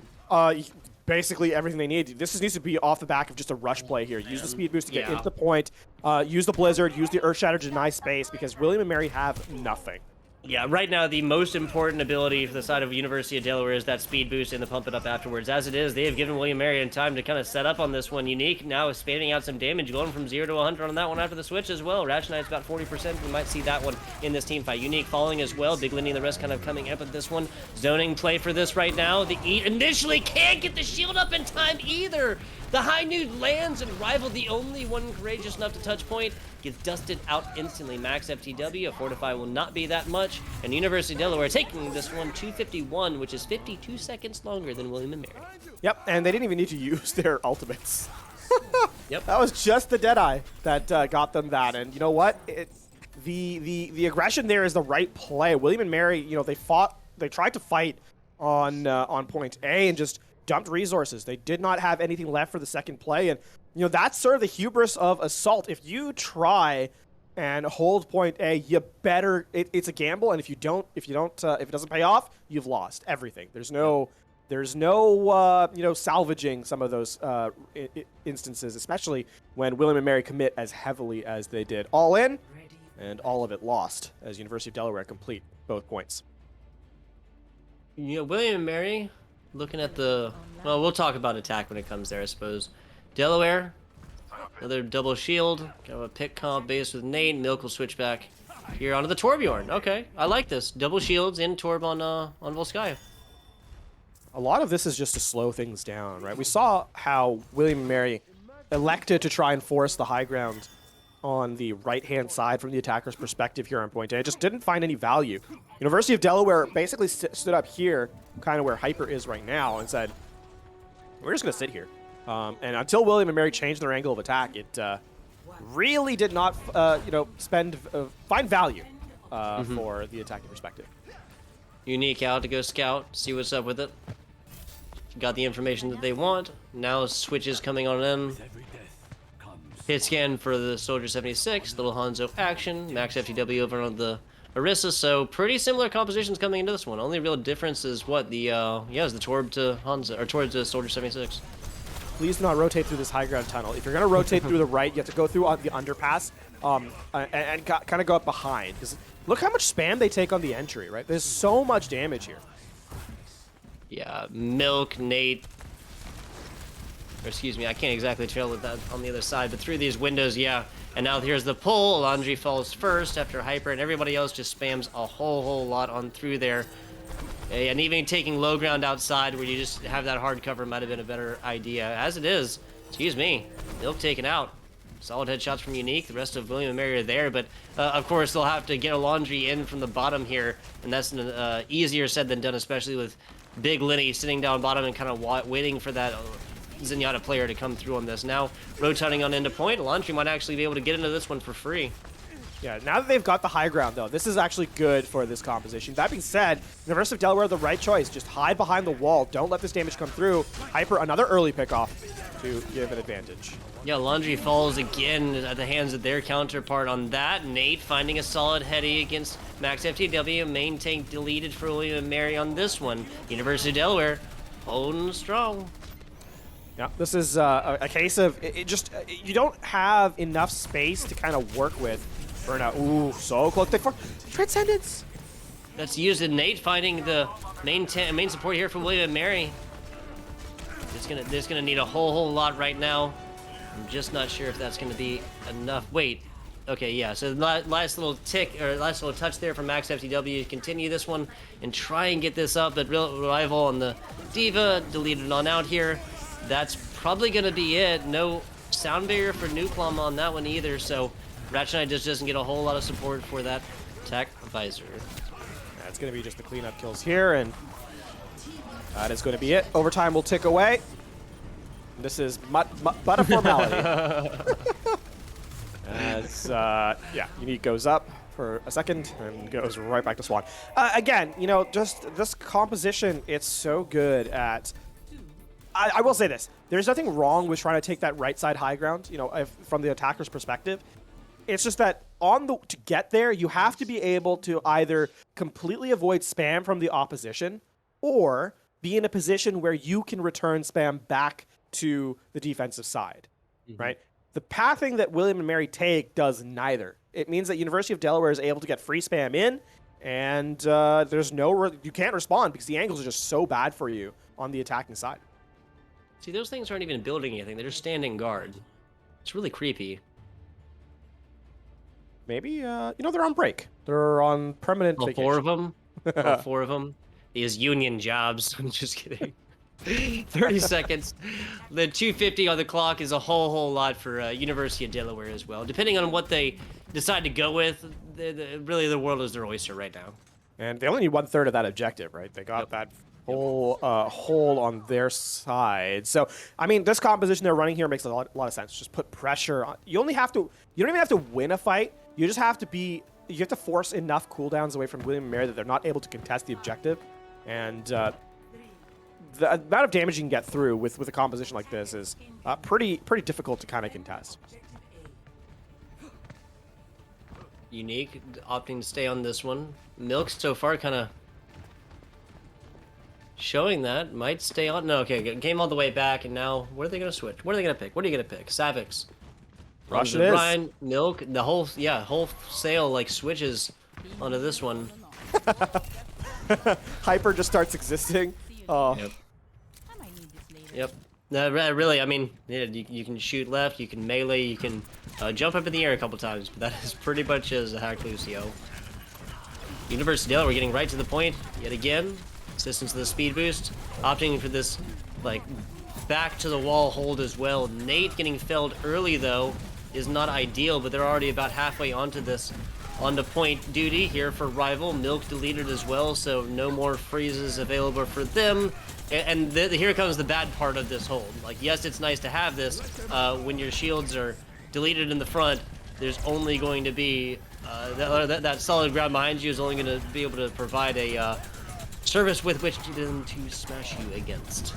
Speaker 2: Basically everything they need. This needs to be off the back of just a rush play here. Use the speed boost to get into the point, use the Blizzard, use the Earth Shatter to deny space, because William and Mary have nothing.
Speaker 1: Yeah, right now the most important ability for the side of University of Delaware is that speed boost and the pump it up afterwards. As it is, they have given William Marion time to kind of set up on this one. Unique now is spamming out some damage, going from 0 to 100 on that one after the switch as well. Ratchet Knight's about 40%. We might see that one in this team fight. Unique following as well. Big Lindy and the rest kind of coming up with this one. Zoning play for this right now. The E initially can't get the shield up in time either. The high nude lands, and Rival, the only one courageous enough to touch point, gets dusted out instantly. Max FTW, a Fortify will not be that much, and University of Delaware taking this one 251, which is 52 seconds longer than William and Mary.
Speaker 2: Yep, and they didn't even need to use their ultimates.
Speaker 1: Yep.
Speaker 2: That was just the Deadeye that got them that, and you know what? The aggression there is the right play. William and Mary, you know, they tried to fight on point A and just dumped resources. They did not have anything left for the second play, and you know that's sort of the hubris of Assault. If you try and hold point A, you better. It's a gamble, and if it doesn't pay off, you've lost everything. There's no salvaging some of those instances, especially when William and Mary commit as heavily as they did. All in, and all of it lost as University of Delaware complete both points.
Speaker 1: You know, William and Mary, looking at the... Well, we'll talk about attack when it comes there, I suppose. Delaware, another double shield. Got a pick comp base with Nate. Milk will switch back here onto the Torbjorn. Okay, I like this. Double shields in Torb on Volskaya.
Speaker 2: A lot of this is just to slow things down, right? We saw how William and Mary elected to try and force the high ground on the right-hand side from the attacker's perspective here on point A. It just didn't find any value. University of Delaware basically stood up here, kind of where Hyper is right now, and said, we're just going to sit here. And until William and Mary changed their angle of attack, it really did not, find value for the attacking perspective.
Speaker 1: Unique out to go scout, see what's up with it. Got the information that they want. Now switches coming on them. Hit scan for the Soldier 76, little Hanzo action, Max FTW over on the Orisa, so pretty similar compositions coming into this one. Only real difference is what the is the Torb to Hanzo, or towards the Soldier 76.
Speaker 2: Please do not rotate through this high ground tunnel. If you're going to rotate through the right, you have to go through the underpass and kind of go up behind. Because look how much spam they take on the entry, right? There's so much damage here.
Speaker 1: Yeah, Milk, Nate. Or excuse me, I can't exactly trail with that on the other side, but through these windows, yeah. And now here's the pull. Laundry falls first after Hyper, and everybody else just spams a whole lot on through there. And even taking low ground outside where you just have that hard cover might have been a better idea. As it is, excuse me, Milk taken out. Solid headshots from Unique. The rest of William and Mary are there, but of course they'll have to get a Laundry in from the bottom here, and that's easier said than done, especially with Big Lenny sitting down bottom and kind of waiting for that Zenyatta player to come through on this. Now, rotating on into point, Laundry might actually be able to get into this one for free.
Speaker 2: Yeah, now that they've got the high ground, though, this is actually good for this composition. That being said, University of Delaware, the right choice. Just hide behind the wall. Don't let this damage come through. Hyper, another early pickoff to give an advantage.
Speaker 1: Yeah, Laundry falls again at the hands of their counterpart on that. Nate finding a solid heady against Max FTW. Main tank deleted for William and Mary on this one. University of Delaware holding strong.
Speaker 2: Yeah, this is a case of you don't have enough space to kind of work with. Burnout. Ooh, so close. Transcendence.
Speaker 1: That's used in Nate finding the main support here from William and Mary. There's gonna need a whole lot right now. I'm just not sure if that's gonna be enough. Wait. Okay, yeah. So last little touch there from Max FTW to continue this one and try and get this up. But rival on the Diva deleted on out here. That's probably gonna be it. No sound barrier for Nuclom on that one either. So Ratchet Knight just doesn't get a whole lot of support for that Tech Visor.
Speaker 2: That's going to be just the cleanup kills here, and that is going to be it. Overtime will tick away. This is but a formality. As, yeah, Unique goes up for a second and goes right back to Swan. Again, you know, just this composition, it's so good at... I will say this. There's nothing wrong with trying to take that right side high ground, you know, from the attacker's perspective. It's just that to get there, you have to be able to either completely avoid spam from the opposition or be in a position where you can return spam back to the defensive side, right? The pathing that William and Mary take does neither. It means that University of Delaware is able to get free spam in, and you can't respond because the angles are just so bad for you on the attacking side.
Speaker 1: See, those things aren't even building anything. They're just standing guard. It's really creepy.
Speaker 2: Maybe, you know, they're on break. They're on permanent vacation.
Speaker 1: Four of them? All four of them? These union jobs. I'm just kidding. 30 seconds. The 250 on the clock is a whole lot for University of Delaware as well. Depending on what they decide to go with, really the world is their oyster right now.
Speaker 2: And they only need 1/3 of that objective, right? They got that whole hole on their side. So, I mean, this composition they're running here makes a lot of sense. Just put pressure on. You don't even have to win a fight. You just have to you have to force enough cooldowns away from William and Mary that they're not able to contest the objective. And the amount of damage you can get through with a composition like this is pretty difficult to kind of contest.
Speaker 1: Unique opting to stay on this one. Milk so far kind of showing that might stay on. No, okay, came all the way back, and now what are they gonna switch? What are they gonna pick? What are you gonna pick? Savix.
Speaker 2: Rush it is.
Speaker 1: Brian, Milk, the whole sail like switches onto this one.
Speaker 2: Hyper just starts existing. Oh.
Speaker 1: Yep. No, really, I mean, yeah, you can shoot left, you can melee, you can jump up in the air a couple times, but that is pretty much as a hack Lucio. University of Delaware getting right to the point yet again. Assistance to the speed boost, opting for this like back to the wall hold as well. Nate getting felled early though is not ideal, but they're already about halfway onto point duty here for rival. Milk deleted as well, so no more freezes available for them. And here comes the bad part of this hold. Like, yes, it's nice to have this. When your shields are deleted in the front, there's only going to be that solid ground behind you is only going to be able to provide a service with which to smash you against.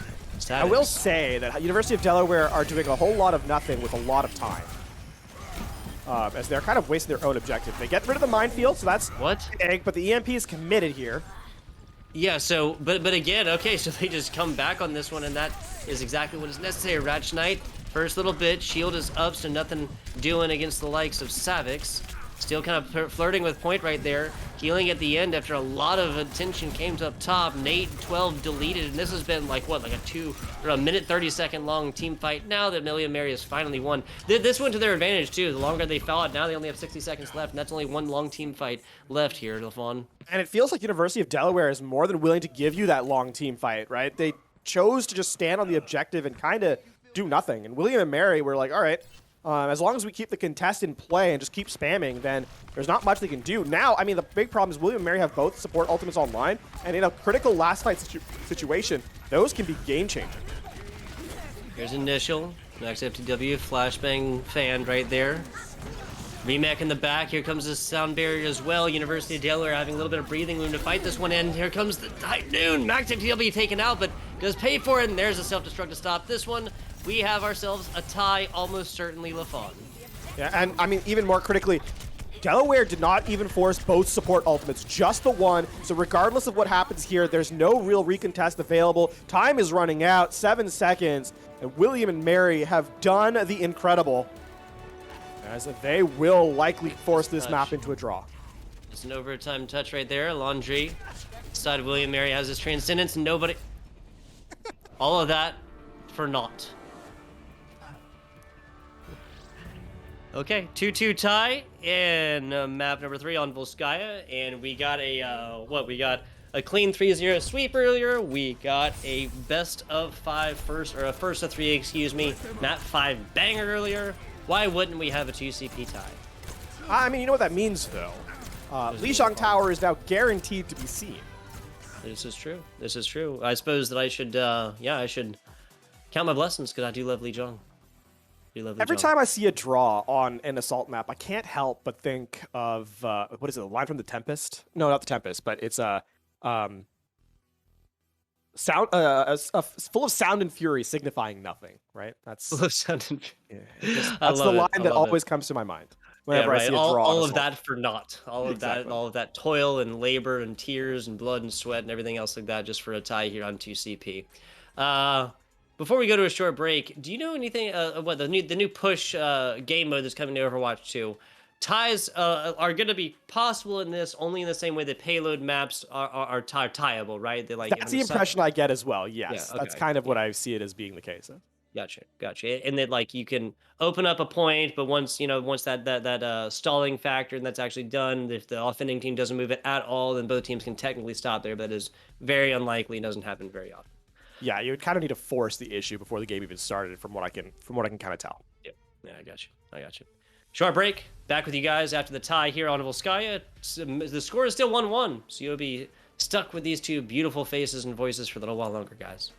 Speaker 2: I will say that University of Delaware are doing a whole lot of nothing with a lot of time. As they're kind of wasting their own objective. They get rid of the minefield, so that's big, but the EMP is committed here.
Speaker 1: Yeah, so, but again, okay, so they just come back on this one, and that is exactly what is necessary. Ratchet Knight, first little bit, shield is up, so nothing doing against the likes of Savix. Still kind of flirting with point right there. Healing at the end after a lot of attention came to up top. Nate, 12 deleted, and this has been like, what, like a minute 30-second long team fight. Now that William and Mary has finally won. This went to their advantage, too. The longer they fought, now they only have 60 seconds left, and that's only one long team fight left here, Lafon.
Speaker 2: And it feels like University of Delaware is more than willing to give you that long team fight, right? They chose to just stand on the objective and kind of do nothing. And William and Mary were like, all right, as long as we keep the contest in play and just keep spamming, then there's not much they can do. Now, I mean, the big problem is William and Mary have both support ultimates online, and in a critical last fight situation, those can be game-changing.
Speaker 1: Here's initial. Max FTW, flashbang fan right there. Remake in the back. Here comes the sound barrier as well. University of Delaware having a little bit of breathing room to fight this one in. Here comes the High Noon. Max FTW taken out, but does pay for it, and there's a self-destruct to stop this one. We have ourselves a tie, almost certainly LaFon.
Speaker 2: Yeah, and I mean, even more critically, Delaware did not even force both support ultimates, just the one. So regardless of what happens here, there's no real recontest available. Time is running out, 7 seconds, and William and Mary have done the incredible, as they will likely force this map into a draw.
Speaker 1: It's an overtime touch right there. Laundry. Side of William Mary has his transcendence, and nobody. All of that for naught. Okay, 2-2 tie in map number 3 on Volskaya, and we got a we got a clean 3-0 sweep earlier. We got a best of 5 first, or a first of 3, excuse me, map 5 banger earlier. Why wouldn't we have a 2CP tie?
Speaker 2: I mean, you know what that means, though. Lijiang Tower is now guaranteed to be seen.
Speaker 1: This is true. This is true. I suppose that I should, I should count my blessings, because I do love Lijiang.
Speaker 2: Every time I see a draw on an assault map, I can't help but think of what is it? The line from The Tempest? No, not The Tempest, but it's a sound, full of sound and fury, signifying nothing. Right? That's
Speaker 1: full of sound and
Speaker 2: fury. That's the line that always comes to my mind whenever I see a draw.
Speaker 1: All of that for naught. All of that, all of that toil and labor and tears and blood and sweat and everything else like that, just for a tie here on 2CP. Before we go to a short break, do you know anything? What the new push game mode that's coming to Overwatch 2? Ties are going to be possible in this only in the same way that payload maps are tieable, right? They like
Speaker 2: that's the impression I get as well. Yes,
Speaker 1: yeah, okay.
Speaker 2: That's kind of what I see it as being the case.
Speaker 1: Gotcha. And then like you can open up a point, but once that stalling factor and that's actually done, if the offending team doesn't move it at all, then both teams can technically stop there. But that is very unlikely and doesn't happen very often.
Speaker 2: Yeah, you would kind of need to force the issue before the game even started, from what I can kind of tell.
Speaker 1: Yeah, I got you. Short break. Back with you guys after the tie here on Volskaya. The score is still 1-1, so you'll be stuck with these two beautiful faces and voices for a little while longer, guys.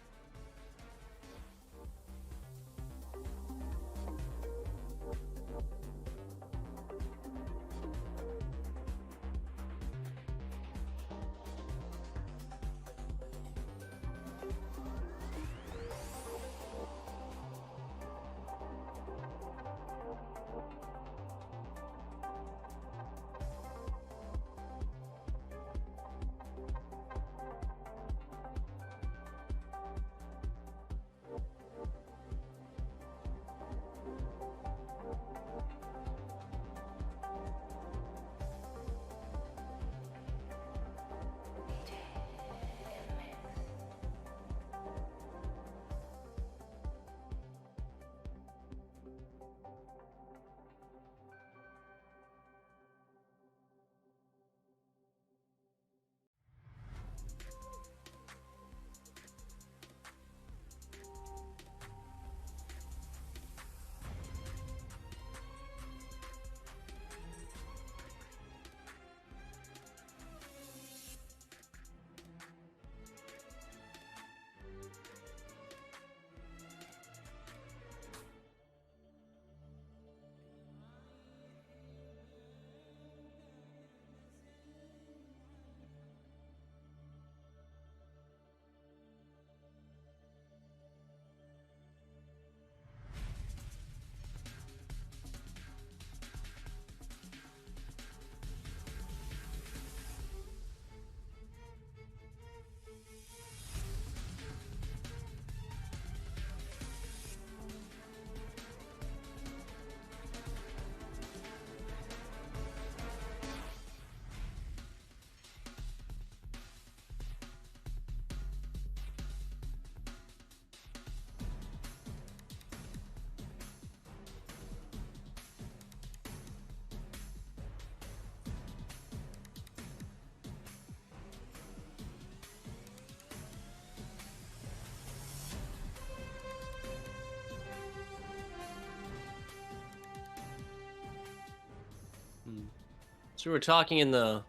Speaker 1: So we were talking in the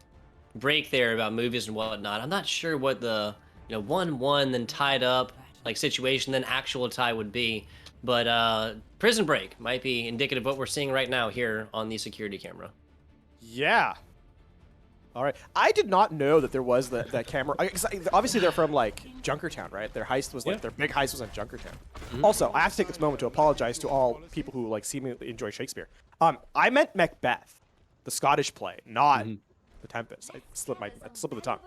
Speaker 1: break there about movies and whatnot. I'm not sure what the 1-1 then tied up like situation than actual tie would be. But Prison Break might be indicative of what we're seeing right now here on the security camera.
Speaker 2: Yeah. All right. I did not know that there was that camera. Obviously, they're from like Junkertown, right? Their heist was like their big heist was on Junkertown. Also, I have to take this moment to apologize to all people who like seemingly enjoy Shakespeare. I meant Macbeth, the Scottish play, not the Tempest. I slipped of the tongue.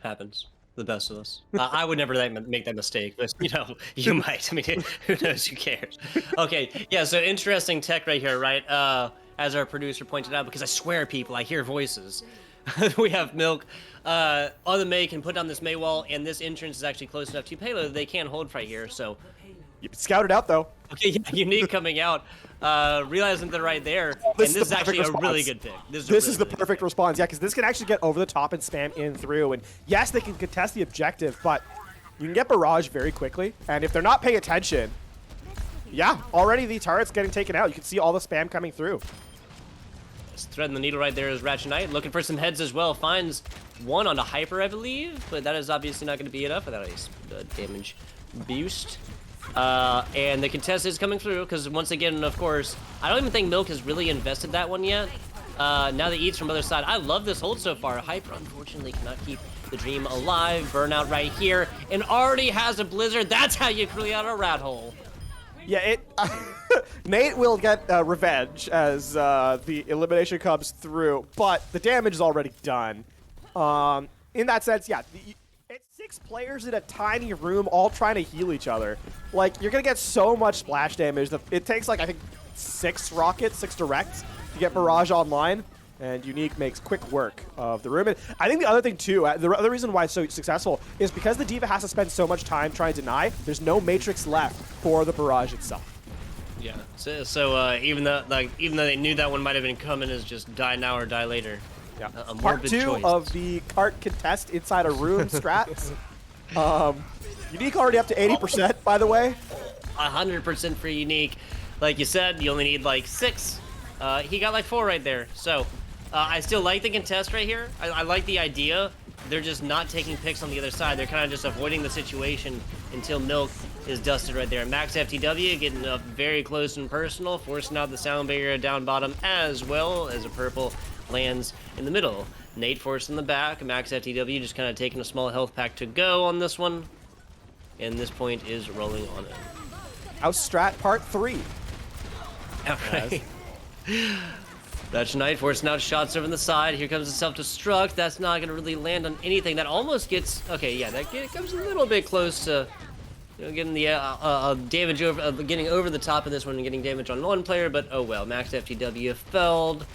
Speaker 1: Happens. The best of us. I would never make that mistake, but you know, you might. I mean, who knows? Who cares? Okay, yeah. So interesting tech right here, right? As our producer pointed out, because I swear, people, I hear voices. We have Milk on the May can put down this May wall, and this entrance is actually close enough to payload that they can hold right here. So,
Speaker 2: you scouted out though.
Speaker 1: okay, yeah, Unique coming out, realizing they're right there, and this is actually a really good pick. This
Speaker 2: is the perfect response, yeah, because this can actually get over the top and spam in through, and yes, they can contest the objective, but you can get barrage very quickly, and if they're not paying attention, yeah, already the turret's getting taken out. You can see all the spam coming through.
Speaker 1: Threading the needle right there is Ratchet Knight, looking for some heads as well. Finds one on the Hyper, I believe, but that is obviously not going to be enough without a damage boost. And the contest is coming through, because once again, of course, I don't even think Milk has really invested that one yet. Now that Eats from the other side. I love this hold so far. Hyper, unfortunately, cannot keep the dream alive. Burnout right here, and already has a Blizzard. That's how you clear out a rat hole.
Speaker 2: Yeah, Nate will get revenge as the elimination comes through, but the damage is already done. In that sense, yeah, it's 6 players in a tiny room all trying to heal each other. Like, you're going to get so much splash damage. It takes, like, I think 6 rockets, 6 directs to get Barrage online. And Unique makes quick work of the room. And I think the other thing, too, the other reason why it's so successful is because the D.Va has to spend so much time trying to deny, there's no matrix left for the barrage itself.
Speaker 1: Yeah, so even though they knew that one might have been coming, is just die now or die later.
Speaker 2: Yeah. Part 2
Speaker 1: choice.
Speaker 2: of the cart contest inside a room strats. Unique already up to 80%, by the way.
Speaker 1: 100% for Unique. Like you said, you only need like 6. He got like 4 right there, so... I still like the contest right here. I like the idea. They're just not taking picks on the other side. They're kind of just avoiding the situation until Milk is dusted right there. Max FTW getting up very close and personal, forcing out the sound barrier down bottom, as well as a purple lands in the middle. Nate forced in the back. Max FTW just kind of taking a small health pack to go on this one. And this point is rolling on it.
Speaker 2: House strat part 3.
Speaker 1: All right. That's Knight forcing out shots over the side. Here comes the self-destruct. That's not going to really land on anything. That almost gets... Okay, yeah, that comes a little bit close to getting the damage over... getting over the top of this one and getting damage on one player, but oh well. Max FTW felled.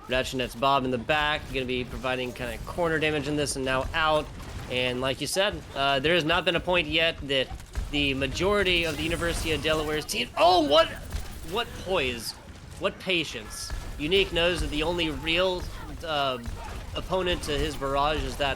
Speaker 1: Ratchet's Bob in the back. Going to be providing kind of corner damage in this and now out. And like you said, there has not been a point yet that the majority of the University of Delaware's team... Oh, what poise. What patience. Unique knows that the only real opponent to his barrage is that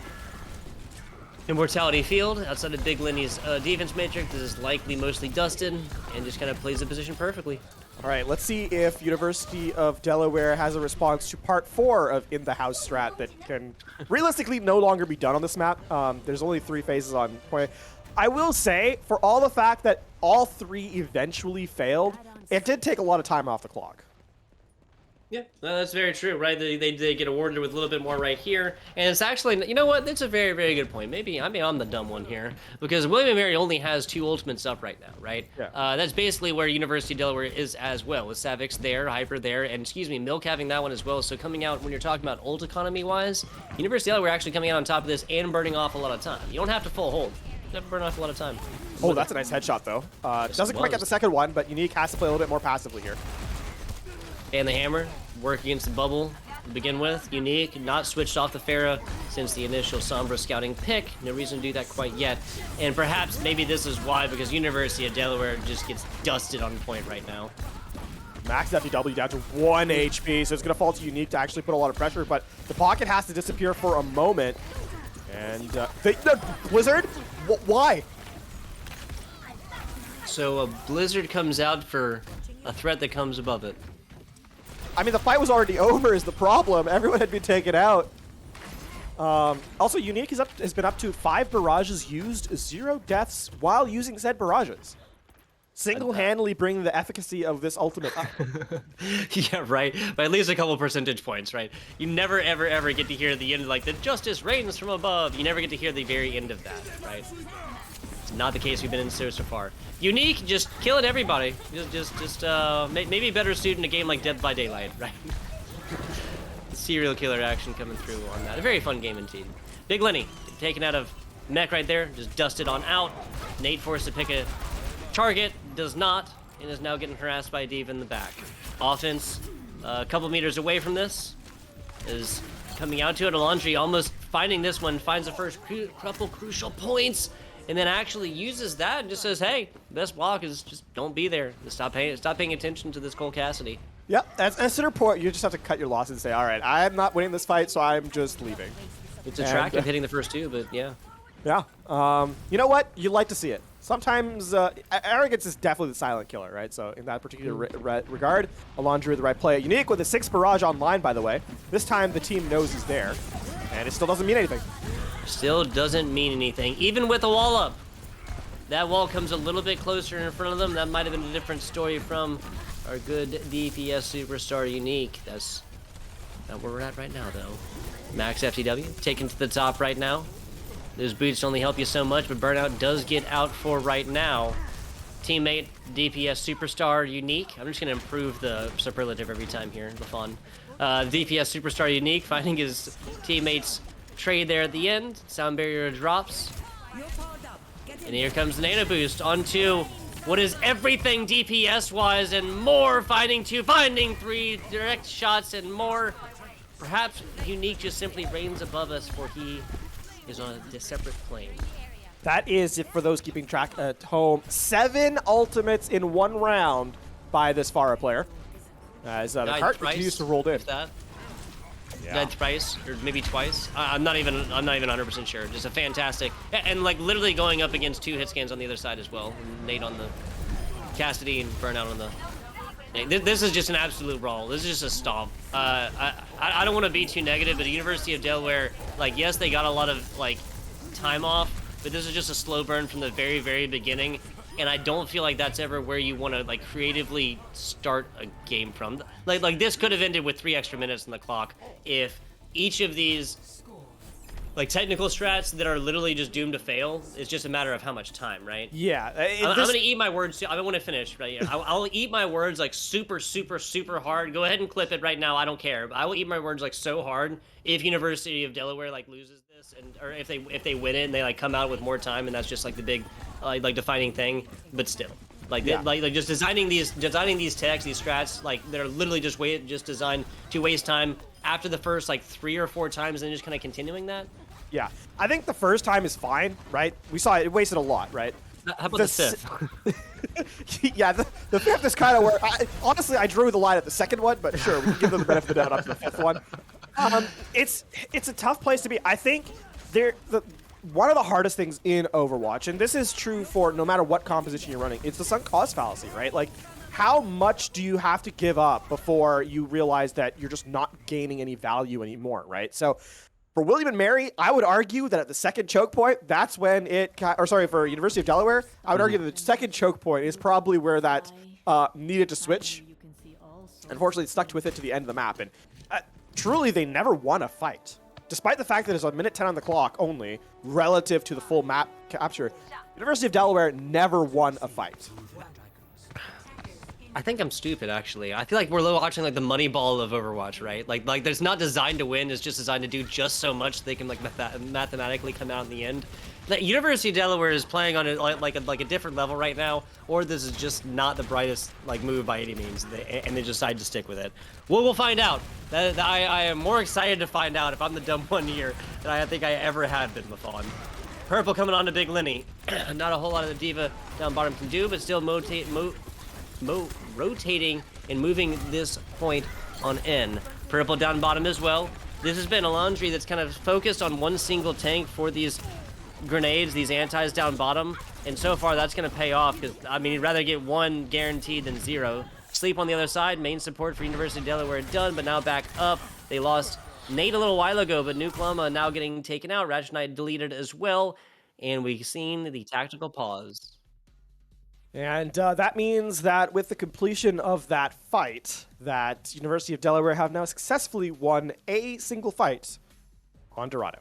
Speaker 1: Immortality Field outside of Big Lenny's defense matrix. This is likely mostly dusted and just kind of plays the position perfectly.
Speaker 2: All right, let's see if University of Delaware has a response to part 4 of In the House strat that can realistically no longer be done on this map. There's only 3 phases on point. I will say, for all the fact that all 3 eventually failed, it did take a lot of time off the clock.
Speaker 1: Yeah, no, that's very true, right? They get awarded with a little bit more right here. And it's actually, you know what? That's a very, very good point. Maybe, I mean, I'm the dumb one here. Because William & Mary only has 2 ultimates up right now, right?
Speaker 2: Yeah.
Speaker 1: That's basically where University of Delaware is as well. With Savix there, Hyper there, and excuse me, Milk having that one as well. So coming out, when you're talking about ult economy-wise, University of Delaware actually coming out on top of this and burning off a lot of time. You don't have to full hold. You have to burn off a lot of time.
Speaker 2: Oh, that's a nice headshot, though. Doesn't quite get the second one, but Unique has to play a little bit more passively here.
Speaker 1: And the hammer, work against the bubble to begin with. Unique, not switched off the Pharah since the initial Sombra scouting pick. No reason to do that quite yet. And perhaps maybe this is why, because University of Delaware just gets dusted on point right now.
Speaker 2: Max FTW down to 1 HP, so it's going to fall to Unique to actually put a lot of pressure, but the pocket has to disappear for a moment. And Blizzard? Why?
Speaker 1: So a Blizzard comes out for a threat that comes above it.
Speaker 2: I mean, the fight was already over is the problem. Everyone had been taken out. Also, Unique has been up to 5 barrages used, 0 deaths while using said barrages. Single-handedly bringing the efficacy of this ultimate up.
Speaker 1: Yeah, right. By at least a couple percentage points, right? You never, ever, ever get to hear the end, like, the justice reigns from above. You never get to hear the very end of that, right? It's not the case we've been in so far. Unique, just killing everybody. Maybe a better suit in a game like Dead by Daylight, right? The serial killer action coming through on that. A very fun game indeed. Big Lenny, taken out of mech right there, just dusted on out. Nate forced to pick a target, does not, and is now getting harassed by D.Va in the back. Offense, a couple meters away from this, is coming out to it. Alondri almost finding this one, finds the first couple crucial points, and then actually uses that and just says, hey, best block is just don't be there. Just stop paying attention to this Cole Cassidy.
Speaker 2: Yep, as center point, you just have to cut your losses and say, all right, I'm not winning this fight, so I'm just leaving.
Speaker 1: It's attractive hitting the first two, but yeah.
Speaker 2: Yeah. You know what? You like to see it. Sometimes arrogance is definitely the silent killer, right? So in that particular regard, Alondri with the right play. Unique with a 6 barrage online, by the way. This time the team knows he's there, and it still doesn't mean anything.
Speaker 1: Still doesn't mean anything, even with a wall up. That wall comes a little bit closer in front of them. That might have been a different story from our good DPS superstar Unique. That's not where we're at right now, though. Max FTW taken to the top right now. Those boots only help you so much, but Burnout does get out for right now. Teammate, DPS Superstar Unique. I'm just going to improve the superlative every time here, the fun. DPS Superstar Unique finding his teammates trade there at the end. Sound barrier drops. And here comes the Nano Boost onto what is everything DPS-wise and more. Finding 3 direct shots and more. Perhaps Unique just simply reigns above us, for he is on a separate plane.
Speaker 2: That is it for those keeping track at home. 7 ultimates in 1 round by this Pharah player. As the cart continues to roll in.
Speaker 1: That? Yeah. Twice, or maybe twice. I'm not even 100% sure. Just a fantastic, and like literally going up against 2 hit scans on the other side as well. Nate on the Cassidy and Burnout on the. This is just an absolute brawl. This is just a stomp. I don't want to be too negative, but the University of Delaware, like, yes, they got a lot of like time off, but this is just a slow burn from the very, very beginning. And I don't feel like that's ever where you want to like creatively start a game from. Like this could have ended with 3 extra minutes on the clock if each of these like technical strats that are literally just doomed to fail. It's just a matter of how much time, right?
Speaker 2: Yeah.
Speaker 1: I'm gonna eat my words. I want to finish right here. I'll eat my words like super hard. Go ahead and clip it right now. I don't care. But I will eat my words like so hard if University of Delaware like loses this, and or if they win it and they like come out with more time, and that's just like the big like defining thing. But still, like like just designing these techs, these strats, like they're literally just designed to waste time after the first like 3 or 4 times, and then just kind of continuing that.
Speaker 2: Yeah, I think the first time is fine, right? We saw it wasted a lot, right?
Speaker 1: How about the 5th?
Speaker 2: Yeah, the 5th is kind of where, honestly, I drew the line at the 2nd one, but sure, we can give them the benefit of the doubt up to the 5th one. It's a tough place to be. I think one of the hardest things in Overwatch, and this is true for no matter what composition you're running, it's the sunk cost fallacy, right? Like, how much do you have to give up before you realize that you're just not gaining any value anymore, right? So for William and Mary, I would argue that at the 2nd choke point, that's when for University of Delaware, I would argue that the 2nd choke point is probably where that needed to switch. Unfortunately, it stuck with it to the end of the map, and truly, they never won a fight. Despite the fact that it's a minute 10 on the clock only, relative to the full map capture, University of Delaware never won a fight.
Speaker 1: I think I'm stupid, actually. I feel like we're watching like the money ball of Overwatch, right? Like there's not designed to win. It's just designed to do just so much so they can like mathematically come out in the end. The University of Delaware is playing on like a different level right now, or this is just not the brightest like move by any means, and they decide to stick with it. Well, we'll find out. I am more excited to find out if I'm the dumb one here than I think I ever have been, Lafon. Purple coming on to Big Lenny. Not a whole lot of the D.Va down bottom can do, but still rotating and moving this point on N. Purple down bottom as well. This has been a Alondri that's kind of focused on one single tank for these grenades, these antis down bottom, and so far that's going to pay off because, I mean, he'd rather get 1 guaranteed than 0. Sleep on the other side, main support for University of Delaware done, but now back up. They lost Nate a little while ago, but Nuke Llama now getting taken out. Ratchet Knight deleted as well, and we've seen the tactical pause.
Speaker 2: And that means that with the completion of that fight, that University of Delaware have now successfully won a single fight on Dorado.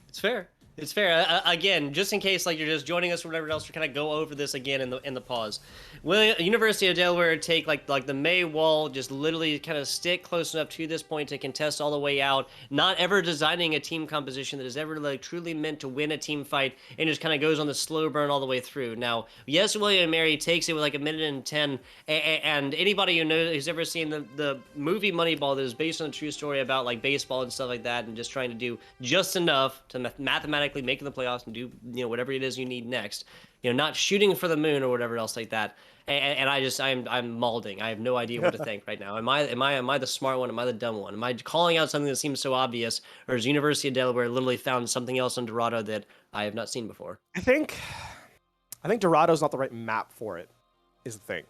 Speaker 1: It's fair. It's fair. Again, just in case like you're just joining us or whatever else, to kind of go over this again in the pause. Will University of Delaware take like the May wall, just literally kind of stick close enough to this point to contest all the way out, not ever designing a team composition that is ever like truly meant to win a team fight, and just kind of goes on the slow burn all the way through. Now, yes, William and Mary takes it with like a minute and 10, and anybody who knows who's ever seen the movie Moneyball that is based on a true story about like baseball and stuff like that, and just trying to do just enough to mathematically make the playoffs and do whatever it is you need next, not shooting for the moon or whatever else like that. And I'm malding. I have no idea what to think right now. Am I the smart one? Am I the dumb one? Am I calling out something that seems so obvious, or has University of Delaware literally found something else on Dorado that I have not seen before?
Speaker 2: I think Dorado's not the right map for it, is the thing,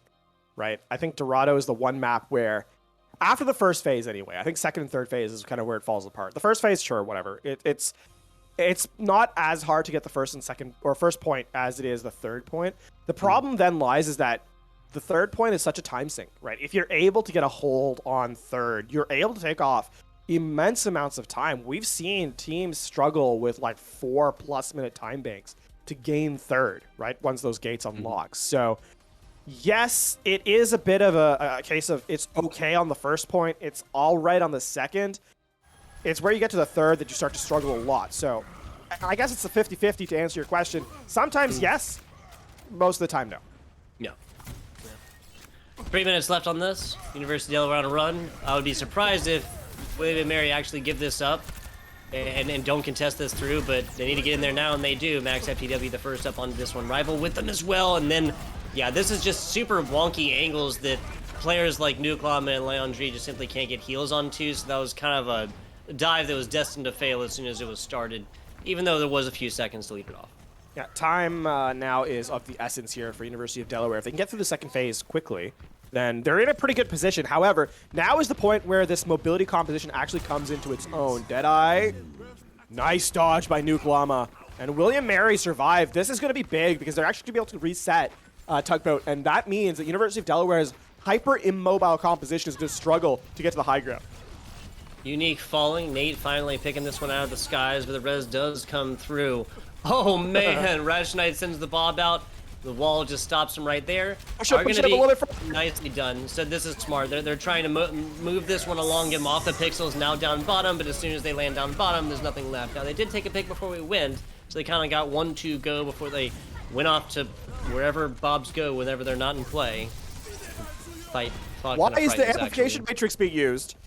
Speaker 2: right? I think Dorado is the one map where, after the first phase anyway, I think second and third phase is kind of where it falls apart. The first phase, sure, whatever. It's not as hard to get the first and second or first point as it is the third point. The problem then lies is that the third point is such a time sink, right? If you're able to get a hold on third, you're able to take off immense amounts of time. We've seen teams struggle with like 4+ minute time banks to gain third, right? Once those gates unlock. So yes, it is a bit of a case of it's okay on the first point. It's all right on the second. It's where you get to the third that you start to struggle a lot. So I guess it's a 50-50 to answer your question. Sometimes yes, most of the time no.
Speaker 1: Yeah. 3 minutes left on this. University of Delaware on a run. I would be surprised if William and Mary actually give this up and don't contest this through, but they need to get in there now, and they do. Max FTW the first up on this one. Rival with them as well, and then, yeah, this is just super wonky angles that players like Nuke Llama and Leandri just simply can't get heals onto, so that was kind of a dive that was destined to fail as soon as it was started, even though there was a few seconds to lead it off.
Speaker 2: Yeah, time now is of the essence here for University of Delaware. If they can get through the second phase quickly, then they're in a pretty good position. However, now is the point where this mobility composition actually comes into its own. Deadeye, nice dodge by Nuke Llama, and William Mary survived. This is going to be big because they're actually going to be able to reset Tugboat, and that means that University of Delaware's hyper immobile composition is going to struggle to get to the high ground.
Speaker 1: Unique falling. Nate finally picking this one out of the skies, but the res does come through. Oh man, Ratchet Knight sends the bob out. The wall just stops him right there. Are going to be nicely done. So this is smart. They're trying to move this one along, get him off the pixels, now down bottom, but as soon as they land down bottom, there's nothing left. Now they did take a pick before we went, so they kind of got 1-2 go before they went off to wherever bobs go whenever they're not in play. Why
Speaker 2: is the amplification matrix being used?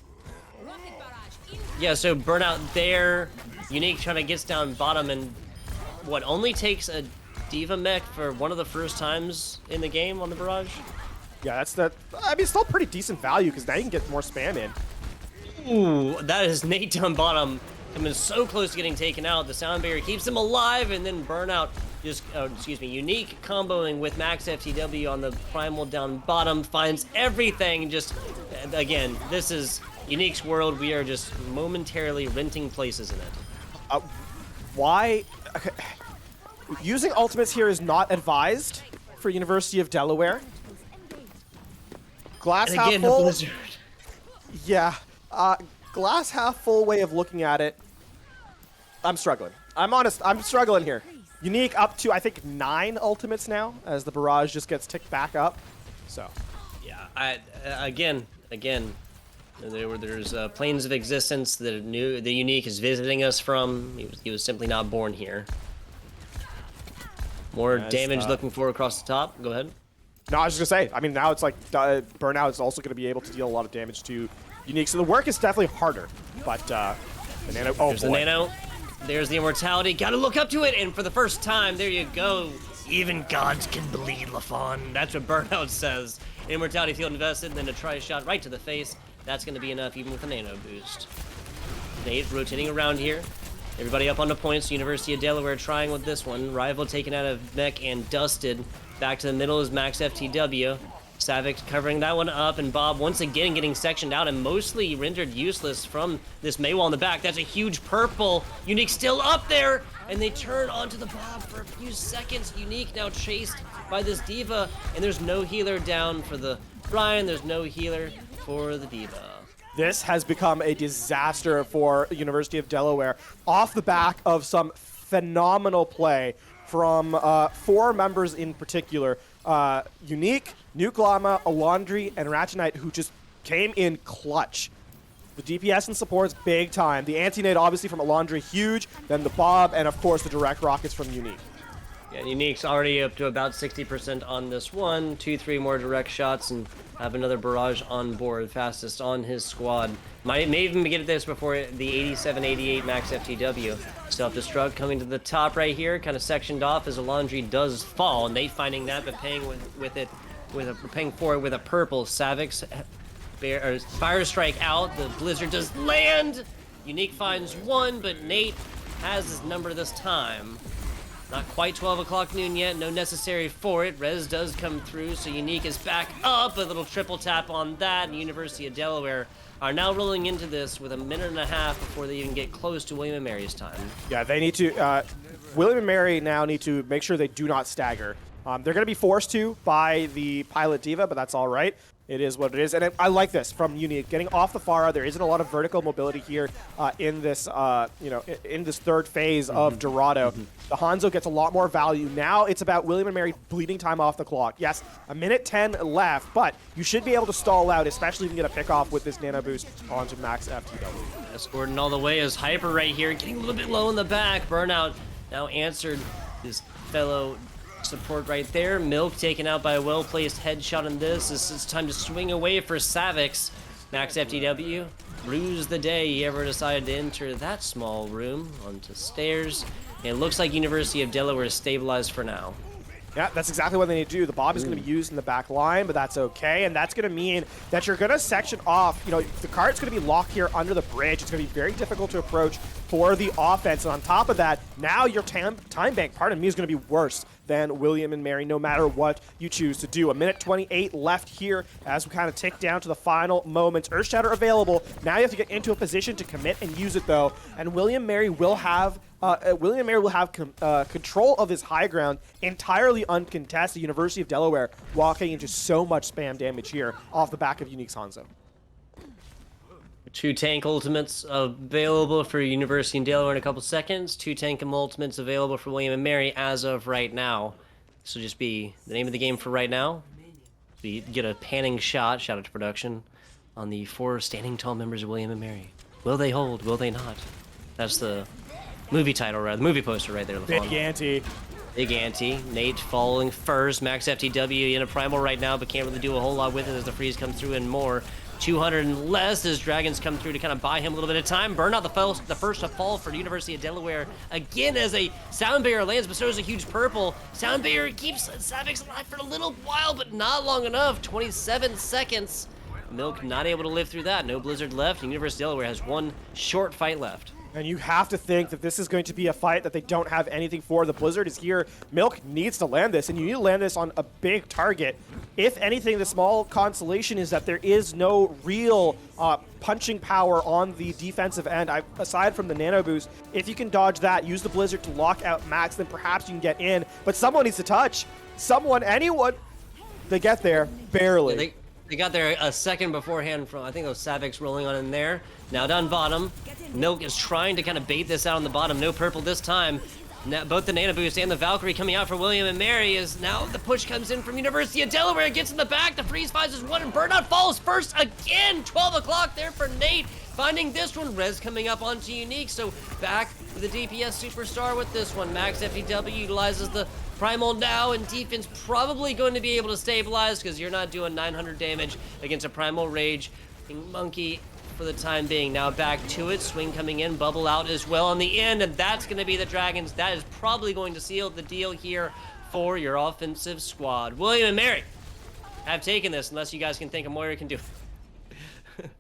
Speaker 1: Yeah, so Burnout there. Unique trying to get down bottom, and what, only takes a Diva mech for one of the first times in the game on the Barrage?
Speaker 2: Yeah, that's the... I mean, still pretty decent value, because now you can get more spam in.
Speaker 1: Ooh, that is Nate down bottom. Coming so close to getting taken out. The sound barrier keeps him alive, and then Burnout just... Unique comboing with Max FTW on the Primal down bottom. Finds everything. Just, again, this is Unique's world. We are just momentarily renting places in it.
Speaker 2: Why... Okay. Using ultimates here is not advised for University of Delaware. Glass half full. Yeah. Glass half full way of looking at it. I'm struggling. I'm honest. I'm struggling here. Unique up to, I think, 9 ultimates now as the Barrage just gets ticked back up. So.
Speaker 1: Yeah. Again. There's planes of existence that the Unique is visiting us from. He was simply not born here. More damage looking for across the top. Go ahead.
Speaker 2: No, I was just going to say, I mean, now it's like Burnout is also going to be able to deal a lot of damage to Unique. So the work is definitely harder. But the Nano... Oh,
Speaker 1: there's the Nano. There's the Immortality. Got to look up to it. And for the first time, there you go. Even gods can bleed, LaFon. That's what Burnout says. Immortality field invested, and then a try shot right to the face. That's going to be enough even with a Nano boost. Nate rotating around here. Everybody up on the points. University of Delaware trying with this one. Rival taken out of mech and dusted. Back to the middle is Max FTW. Savix covering that one up, and Bob once again getting sectioned out and mostly rendered useless from this Maywall in the back. That's a huge purple. Unique still up there, and they turn onto the Bob for a few seconds. Unique now chased by this Diva, and there's no healer down for the Brian. There's no healer for the Diva.
Speaker 2: This has become a disaster for University of Delaware off the back of some phenomenal play from 4 members in particular. Unique, Nuke Llama, Alondri, and Ratchet Knight, who just came in clutch. The DPS and supports big time. The anti-nade obviously from Alondri, huge. Then the Bob, and of course the direct rockets from Unique.
Speaker 1: Yeah, Unique's already up to about 60% on this one. 2-3 more direct shots and have another barrage on board, fastest on his squad. May even get at this before the 87-88 max FTW. Self-destruct coming to the top right here, kind of sectioned off as Alondri does fall. Nate finding that, but paying paying for it with a purple. Savix fire strike out. The blizzard does land. Unique finds one, but Nate has his number this time. Not quite 12 o'clock noon yet, no necessary for it. Rez does come through, so Unique is back up. A little triple tap on that, and University of Delaware are now rolling into this with a minute and a half before they even get close to William & Mary's time. Yeah,
Speaker 2: they need to, William & Mary now need to make sure they do not stagger. They're going to be forced to by the Pilot Diva, but that's all right. It is what it is, and I like this from Unique. Getting off the Pharah, there isn't a lot of vertical mobility here in this, in this third phase of Dorado. The Hanzo gets a lot more value. Now it's about William & Mary bleeding time off the clock. Yes, a minute 10 left, but you should be able to stall out, especially if you can get a pick off with this nano boost onto max FTW.
Speaker 1: Escorting all the way is Hyper right here, getting a little bit low in the back. Burnout now answered his fellow support right there. Milk taken out by a well-placed headshot in this. It's time to swing away for Savix. Max FTW rues the day he ever decided to enter that small room onto stairs. And it looks like University of Delaware is stabilized for now.
Speaker 2: Yeah, that's exactly what they need to do. The Bob is going to be used in the back line, but that's okay. And that's going to mean that you're going to section off. The cart's going to be locked here under the bridge. It's going to be very difficult to approach for the offense. And on top of that, now your time bank, is going to be worse than William & Mary, no matter what you choose to do. A minute 28 left here as we kind of tick down to the final moments. Earthshatter available. Now you have to get into a position to commit and use it, though. And William & Mary will have control of his high ground entirely uncontested. University of Delaware walking into so much spam damage here off the back of Unique's Hanzo.
Speaker 1: 2 tank ultimates available for University of Delaware in a couple seconds. 2 tank ultimates available for William & Mary as of right now. This will just be the name of the game for right now. We get a panning shot, shout out to production, on the 4 standing tall members of William & Mary. Will they hold? Will they not? That's the movie title, right? The movie poster right there.
Speaker 2: Big ante.
Speaker 1: Big ante. Nate falling first. Max FTW in a primal right now, but can't really do a whole lot with it as the freeze comes through and more. 200 and less as Dragons come through to kind of buy him a little bit of time. Burnout the first to fall for the University of Delaware again as a Sound Barrier lands, but so is a huge purple. Sound Barrier keeps Savix alive for a little while, but not long enough. 27 seconds. Milk not able to live through that. No Blizzard left. And University of Delaware has 1 short fight left.
Speaker 2: And you have to think that this is going to be a fight that they don't have anything for. The Blizzard is here. Milk needs to land this, and you need to land this on a big target. If anything, the small consolation is that there is no real punching power on the defensive end, aside from the nano boost. If you can dodge that, use the Blizzard to lock out Max, then perhaps you can get in. But someone needs to touch. Someone, anyone. They get there, barely.
Speaker 1: Yeah, they got there a second beforehand from, I think it was Savix rolling on in there. Now down bottom. Milk is trying to kind of bait this out on the bottom. No purple this time. Now, both the Nano Boost and the Valkyrie coming out for William & Mary is now the push comes in from University of Delaware. Gets in the back. The freeze finds is 1 and Burnout falls first again. 12 o'clock there for Nate. Finding this one. Rez coming up onto Unique. So back with the DPS superstar with this one. Max FTW utilizes the Primal now, and defense probably going to be able to stabilize because you're not doing 900 damage against a Primal Rage Monkey for the time being. Now back to it. Swing coming in, bubble out as well on the end, and that's going to be the Dragons. That is probably going to seal the deal here for your offensive squad. William & Mary have taken this, unless you guys can think of Moira can do it.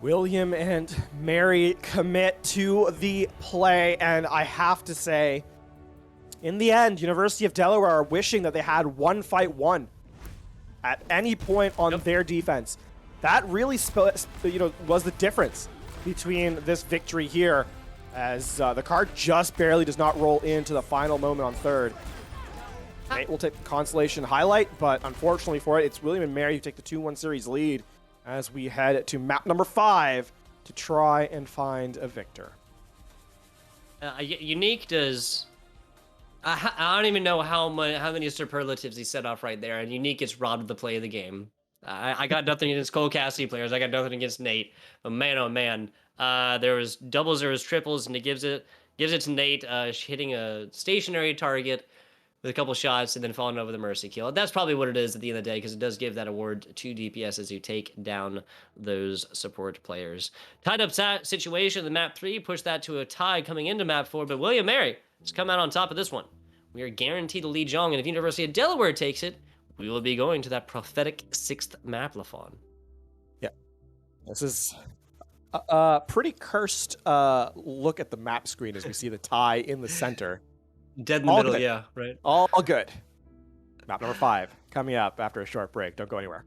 Speaker 2: William and Mary commit to the play, and I have to say, in the end, University of Delaware are wishing that they had one fight won. at any point on their defense. That really was the difference between this victory here, as the card just barely does not roll into the final moment on third. Nate will take the consolation highlight, but unfortunately for it, it's William and Mary who take the 2-1 series lead as we head to map number 5 to try and find a victor.
Speaker 1: Unique does... I don't even know how many superlatives he set off right there, and Unique gets robbed of the play of the game. I got nothing against Cole Cassidy players. I got nothing against Nate. But man, oh man, there was doubles, there was triples, and it gives it to Nate, hitting a stationary target with a couple shots and then falling over the mercy kill. That's probably what it is at the end of the day, because it does give that award to DPS as you take down those support players. Tied up situation in map 3, push that to a tie coming into map 4, but William Mary has come out on top of this one. We are guaranteed to lead Jong, and if University of Delaware takes it, we will be going to that prophetic 6th map, LaFawn.
Speaker 2: Yeah. This is a pretty cursed look at the map screen as we see the tie in the center.
Speaker 1: Dead in the middle,
Speaker 2: good.
Speaker 1: Yeah, right.
Speaker 2: All good. Map number 5 coming up after a short break. Don't go anywhere.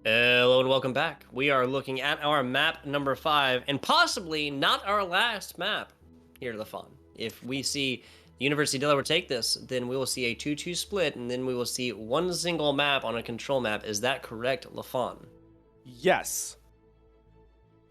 Speaker 1: Hello and welcome back. We are looking at our map number 5, and possibly not our last map here at LaFawn. If we see the University of Delaware take this, then we will see a 2-2 split, and then we will see one single map on a control map. Is that correct, LaFawn?
Speaker 2: Yes.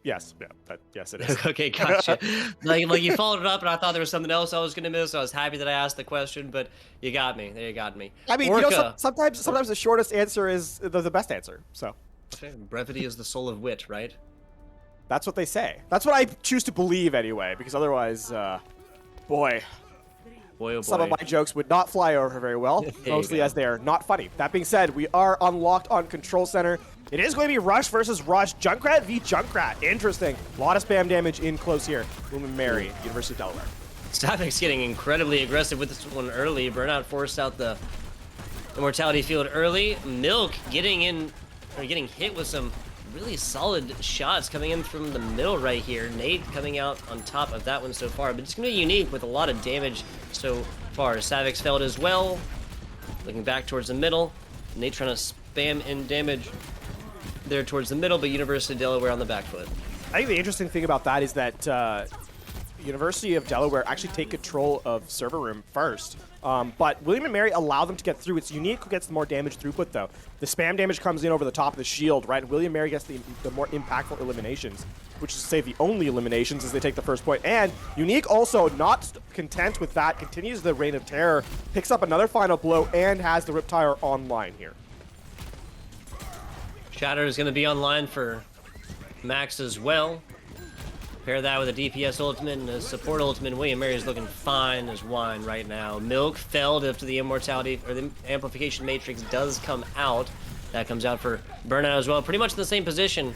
Speaker 2: Yes, yeah, yes it is.
Speaker 1: Okay, gotcha. like you followed it up, and I thought there was something else I was gonna miss. So I was happy that I asked the question, but you got me. There, you got me.
Speaker 2: I mean,
Speaker 1: Orca.
Speaker 2: you know, sometimes the shortest answer is the best answer. So
Speaker 1: Okay, brevity is the soul of wit, right?
Speaker 2: that's what they say. That's what I choose to believe anyway, because otherwise, boy,
Speaker 1: Boy, oh boy.
Speaker 2: some of my jokes would not fly over very well, mostly
Speaker 1: go.
Speaker 2: as they're not funny. That being said, we are unlocked on Control Center. It is going to be Rush versus Rush. Junkrat v Junkrat. Interesting. A lot of spam damage in close here. Boom and Mary, University of Delaware.
Speaker 1: Savic's getting incredibly aggressive with this one early. Burnout forced out the Immortality field early. Milk getting hit with some really solid shots coming in from the middle right here. Nate coming out on top of that one so far, but it's going to be Unique with a lot of damage so far. Savic's failed as well. Looking back towards the middle. Nate trying to spam in damage there towards the middle, but University of Delaware on the back foot.
Speaker 2: I think the interesting thing about that is that University of Delaware actually take control of server room first. But William and Mary allow them to get through. It's Unique who gets the more damage throughput, though. The spam damage comes in over the top of the shield, right? William and Mary gets the more impactful eliminations, which is to say the only eliminations as they take the first point. And Unique also, not content with that, continues the reign of terror, picks up another final blow, and has the Riptire online here.
Speaker 1: Shatter is going to be online for Max as well. Pair that with a DPS ultimate and a support ultimate. William Mary is looking fine as wine right now. Milk felled after the immortality, or the amplification matrix does come out. That comes out for Burnout as well. Pretty much in the same position.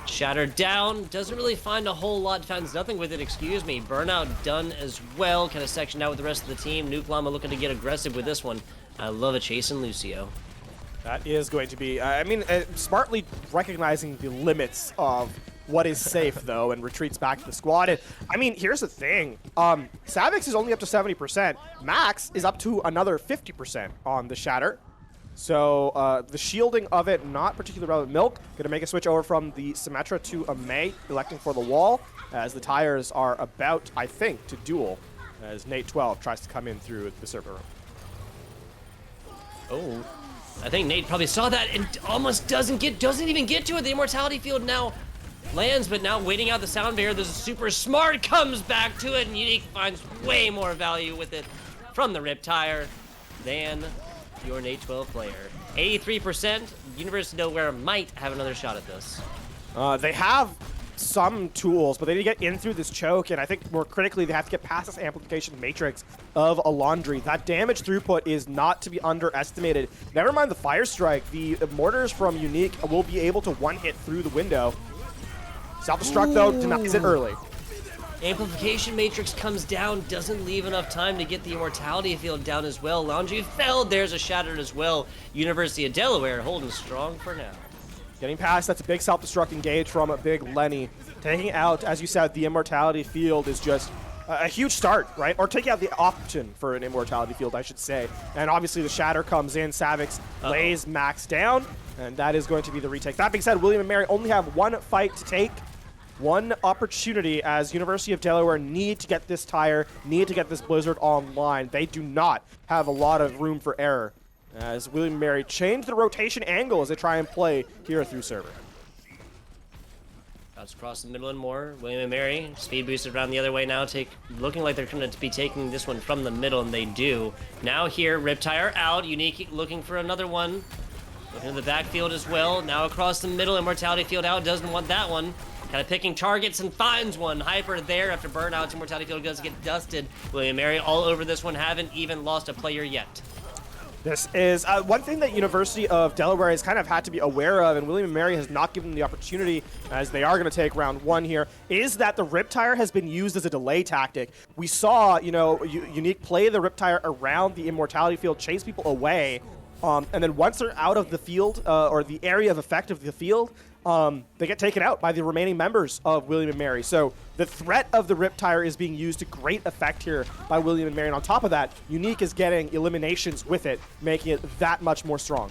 Speaker 1: Shatter down, doesn't really find a whole lot, finds nothing with it, excuse me. Burnout done as well, kind of sectioned out with the rest of the team. Nuke Llama looking to get aggressive with this one. I love a chasing Lucio.
Speaker 2: That is going to be, smartly recognizing the limits of what is safe, though, and retreats back to the squad. And, I mean, here's the thing. Savix is only up to 70%. Max is up to another 50% on the Shatter. So the shielding of it, not particularly relevant. Milk going to make a switch over from the Symmetra to a May, electing for the wall, as the tires are about, I think, to duel, as Nate 12 tries to come in through the server room.
Speaker 1: Oh, I think Nate probably saw that and almost doesn't even get to it. The immortality field now lands, but now waiting out the sound barrier. There's a super smart, comes back to it, and Unique finds way more value with it from the Riptire than your Nate 12 player. 83%, University of Delaware might have another shot at this.
Speaker 2: They have some tools, but they need to get in through this choke, and I think more critically, they have to get past this amplification matrix of a Laundry. That damage throughput is not to be underestimated. Never mind the Fire Strike, the mortars from Unique will be able to one-hit through the window. Self-destruct, though, denies it early.
Speaker 1: Amplification matrix comes down, doesn't leave enough time to get the immortality field down as well. Laundry fell, there's a Shattered as well. University of Delaware holding strong for now.
Speaker 2: Getting past, that's a big self-destruct engage from a big Lenny. Taking out, as you said, the immortality field is just a huge start, right? Or taking out the option for an immortality field, I should say. And obviously the Shatter comes in, Savix lays Max down, and that is going to be the retake. That being said, William and Mary only have one fight to take. One opportunity, as University of Delaware need to get this tire, need to get this Blizzard online. They do not have a lot of room for error, as William and Mary change the rotation angle as they try and play here through server.
Speaker 1: That's across the middle and more. William and Mary, speed boosted around the other way now, looking like they're going to be taking this one from the middle, and they do. Now here, Riptire out, Unique looking for another one. Looking in the backfield as well. Now across the middle, immortality field out, doesn't want that one. Kind of picking targets and finds one. Hyper there after Burnout's immortality field does get dusted. William Mary all over this one, haven't even lost a player yet.
Speaker 2: This is one thing that University of Delaware has kind of had to be aware of, and William and Mary has not given them the opportunity, as they are going to take round one here, is that the Riptire has been used as a delay tactic. We saw, Unique play the Riptire around the immortality field, chase people away, and then once they're out of the field, or the area of effect of the field, they get taken out by the remaining members of William and Mary. So the threat of the Riptire is being used to great effect here by William and Mary. And on top of that, Unique is getting eliminations with it, making it that much more strong.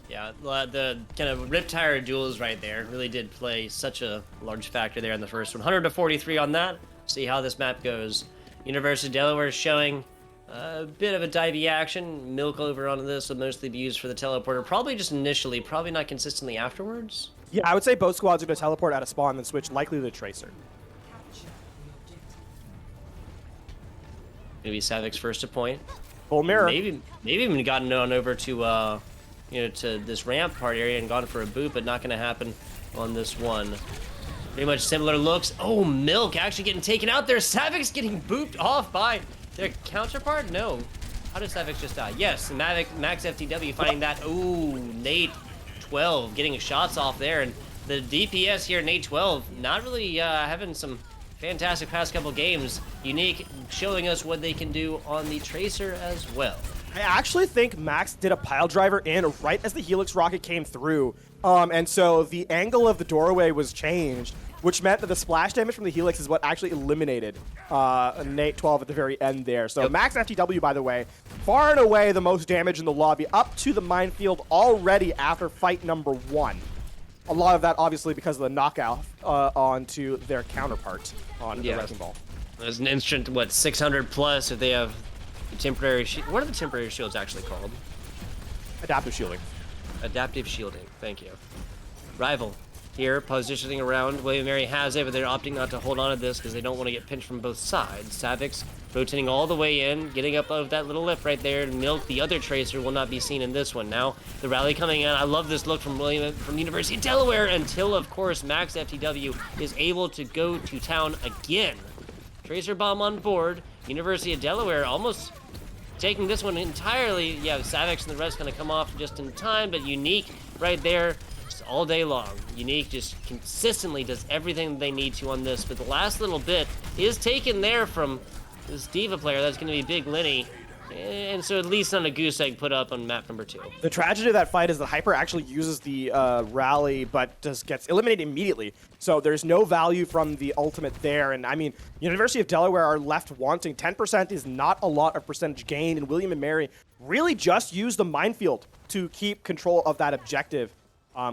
Speaker 1: Yeah, the kind of Riptire duels right there really did play such a large factor there in the first one. 100 to 43 on that. See how this map goes. University of Delaware showing a bit of a divey action. Milk over onto this will mostly be used for the teleporter. Probably just initially, probably not consistently afterwards.
Speaker 2: Yeah, I would say both squads are going to teleport out of spawn and then switch likely to the Tracer.
Speaker 1: Maybe Savix first to point.
Speaker 2: Full mirror.
Speaker 1: Maybe even gotten on over to to this ramp part area and gone for a boot, but not going to happen on this one. Pretty much similar looks. Oh, Milk actually getting taken out there. Savix getting booped off by their counterpart? No. How did Savix just die? Yes, Max FTW finding that. Ooh, Nate 12 getting shots off there. And the DPS here, Nate 12, not really having some fantastic past couple games. Unique showing us what they can do on the Tracer as well.
Speaker 2: I actually think Max did a pile driver in right as the Helix rocket came through. And so the angle of the doorway was changed, which meant that the splash damage from the Helix is what actually eliminated Nate 12 at the very end there. So Max FTW, by the way, far and away the most damage in the lobby, up to the minefield already after fight number one. A lot of that, obviously, because of the knockout onto their counterpart on the Wrecking Ball.
Speaker 1: There's an instant, what, 600 plus if they have temporary what are the temporary shields actually called?
Speaker 2: Adaptive shielding.
Speaker 1: Adaptive shielding, thank you. Rival here, positioning around. William Mary has it, but they're opting not to hold on to this because they don't want to get pinched from both sides. Savix rotating all the way in, getting up of that little lift right there. Milk, the other Tracer, will not be seen in this one. Now, the rally coming in. I love this look from William from University of Delaware until, of course, Max FTW is able to go to town again. Tracer bomb on board. University of Delaware almost taking this one entirely. Yeah, Savix and the rest going to come off just in time, but Unique right there just all day long. Unique just consistently does everything they need to on this, but the last little bit is taken there from this D.Va player. That's going to be Big Lenny. And so at least on a goose egg put up on map number 2.
Speaker 2: The tragedy of that fight is that Hyper actually uses the rally, but just gets eliminated immediately. So there's no value from the ultimate there. And I mean, University of Delaware are left wanting. 10% is not a lot of percentage gain, and William and Mary really just use the minefield to keep control of that objective,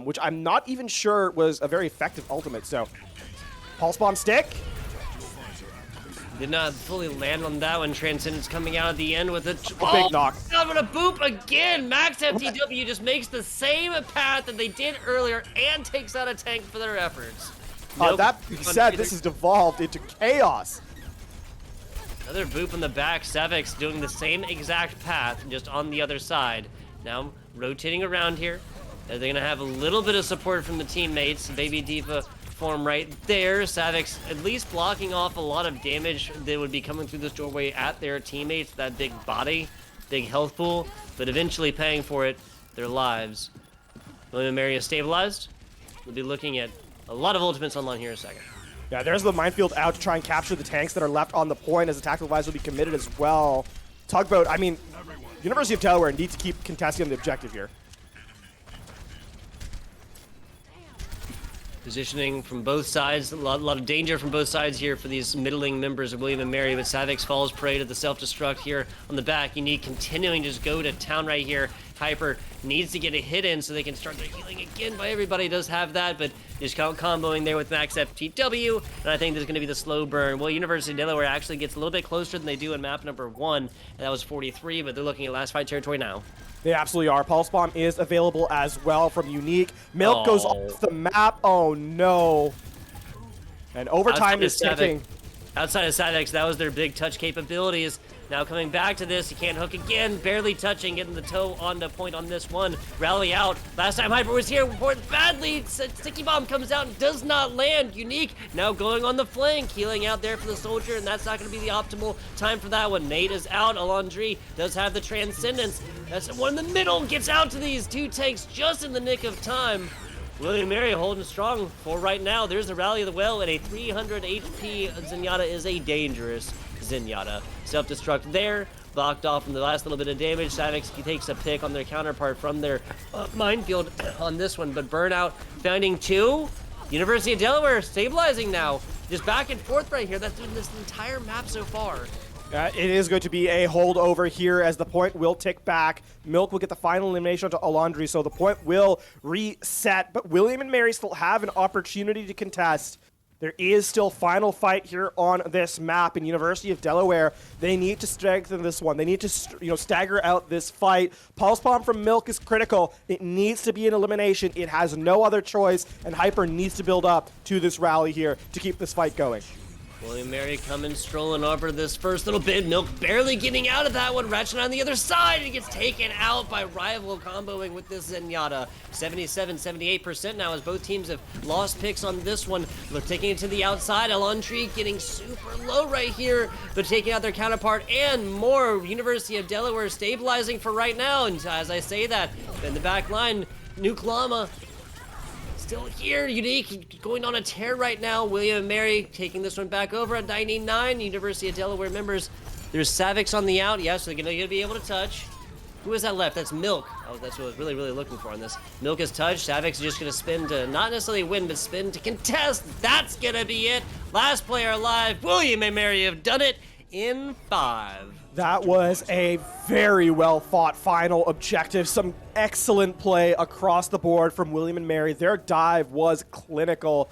Speaker 2: which I'm not even sure was a very effective ultimate. So Pulse Bomb stick.
Speaker 1: Did not fully land on that one. Transcendence coming out at the end with a
Speaker 2: big knock.
Speaker 1: I'm gonna boop again. Max FTW just makes the same path that they did earlier and takes out a tank for their efforts. Nope.
Speaker 2: That being said, this has devolved into chaos.
Speaker 1: Another boop in the back. Savix doing the same exact path, just on the other side. Now rotating around here. They're gonna have a little bit of support from the teammates. Baby D.Va form right there. Savix at least blocking off a lot of damage that would be coming through this doorway at their teammates. That big body, big health pool, but eventually paying for it, their lives. William Mary is stabilized. We'll be looking at a lot of ultimates online here in a second.
Speaker 2: Yeah, there's the minefield out to try and capture the tanks that are left on the point, as the tactical advisor will be committed as well. Tugboat, I mean, University of Delaware needs to keep contesting the objective here.
Speaker 1: Positioning from both sides, a lot of danger from both sides here for these middling members of William and Mary, but Savix falls prey to the self-destruct here on the back. Unique continuing to just go to town right here. Hyper needs to get a hit in so they can start their healing again, but everybody does have that, but just comboing there with Max FTW, and I think there's going to be the slow burn. Well, University of Delaware actually gets a little bit closer than they do in map number 1, and that was 43, but they're looking at last fight territory now.
Speaker 2: They absolutely are. Pulse Bomb is available as well from Unique. Milk goes off the map. Oh, no. And overtime is ticking.
Speaker 1: Outside of Savix, that was their big touch capabilities. Now coming back to this, he can't hook again. Barely touching, getting the toe on the point on this one. Rally out. Last time Hyper was here, badly. Sticky Bomb comes out and does not land. Unique now going on the flank, healing out there for the soldier, and that's not going to be the optimal time for that one. Nate is out. Alondri does have the Transcendence. That's the one in the middle. Gets out to these two tanks just in the nick of time. William Mary holding strong for right now. There's the Rally of the Well, and a 300 HP Zenyatta is a dangerous Zenyatta. Self-destruct there, blocked off from the last little bit of damage. Savix takes a pick on their counterpart from their minefield on this one, but Burnout finding 2. University of Delaware stabilizing now. Just back and forth right here. That's doing this entire map so far.
Speaker 2: It is going to be a holdover here as the point will tick back. Milk will get the final elimination onto Alondri, so the point will reset. But William and Mary still have an opportunity to contest. There is still final fight here on this map in University of Delaware. They need to strengthen this one. They need to stagger out this fight. Pulse Bomb from Milk is critical. It needs to be an elimination. It has no other choice, and Hyper needs to build up to this rally here to keep this fight going.
Speaker 1: William Mary coming, strolling over this first little bit. Milk barely getting out of that one. Ratchet on the other side. He gets taken out by Rival comboing with this Zenyatta. 77, 78% now as both teams have lost picks on this one. They're taking it to the outside. Elon-Tree getting super low right here. They're taking out their counterpart and more. University of Delaware stabilizing for right now. And as I say that, in the back line, Nuke Llama still here. Unique going on a tear right now. William and Mary taking this one back over at 99. University of Delaware members. There's Savix on the out. Yes, they're gonna be able to touch. Who is that left? That's Milk. Oh, that's what I was really, really looking for on this. Milk is touched. Savix is just gonna spin to not necessarily win, but spin to contest. That's gonna be it. Last player alive. William and Mary have done it in 5.
Speaker 2: That was a very well fought final objective. Some excellent play across the board from William and Mary. Their dive was clinical.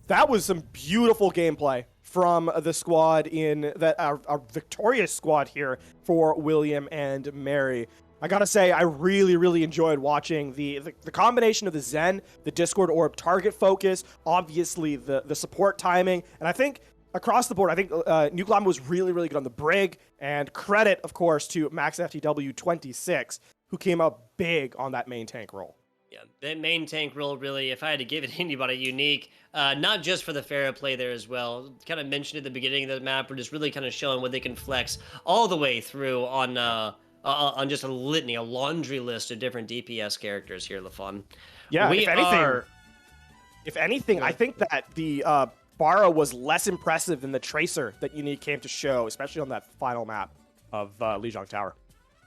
Speaker 2: That was some beautiful gameplay from the squad in that our victorious squad here for William and Mary. I gotta say, I really enjoyed watching the combination of the Zen, the Discord Orb target focus, obviously the support timing, and I think across the board, I think Nuclam was really good on the Brig, and credit, of course, to Max FTW 26, who came up big on that main tank role.
Speaker 1: Yeah, that main tank role really, if I had to give it to anybody, unique. Not just for the Pharah play there as well. Kind of mentioned at the beginning of the map, we're just really kind of showing what they can flex all the way through on just a litany, a laundry list of different DPS characters here, LaFon.
Speaker 2: Yeah, if anything, I think that the Bara was less impressive than the Tracer that Unique came to show, especially on that final map of Lijiang Tower.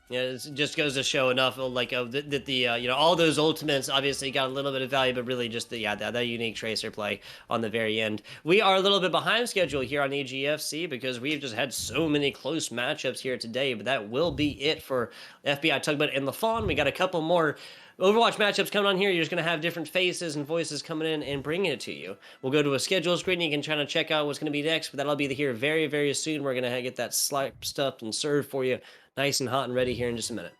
Speaker 1: Yeah, it just goes to show enough, like that the all those ultimates obviously got a little bit of value, but really just that unique Tracer play on the very end. We are a little bit behind schedule here on EGFC because we've just had so many close matchups here today, but that will be it for FBI Tugboat and LaFon. We got a couple more Overwatch matchups coming on here. You're just going to have different faces and voices coming in and bringing it to you. We'll go to a schedule screen. You can try to check out what's going to be next, but that'll be here very soon. We're going to get that sliced up and served for you nice and hot and ready here in just a minute.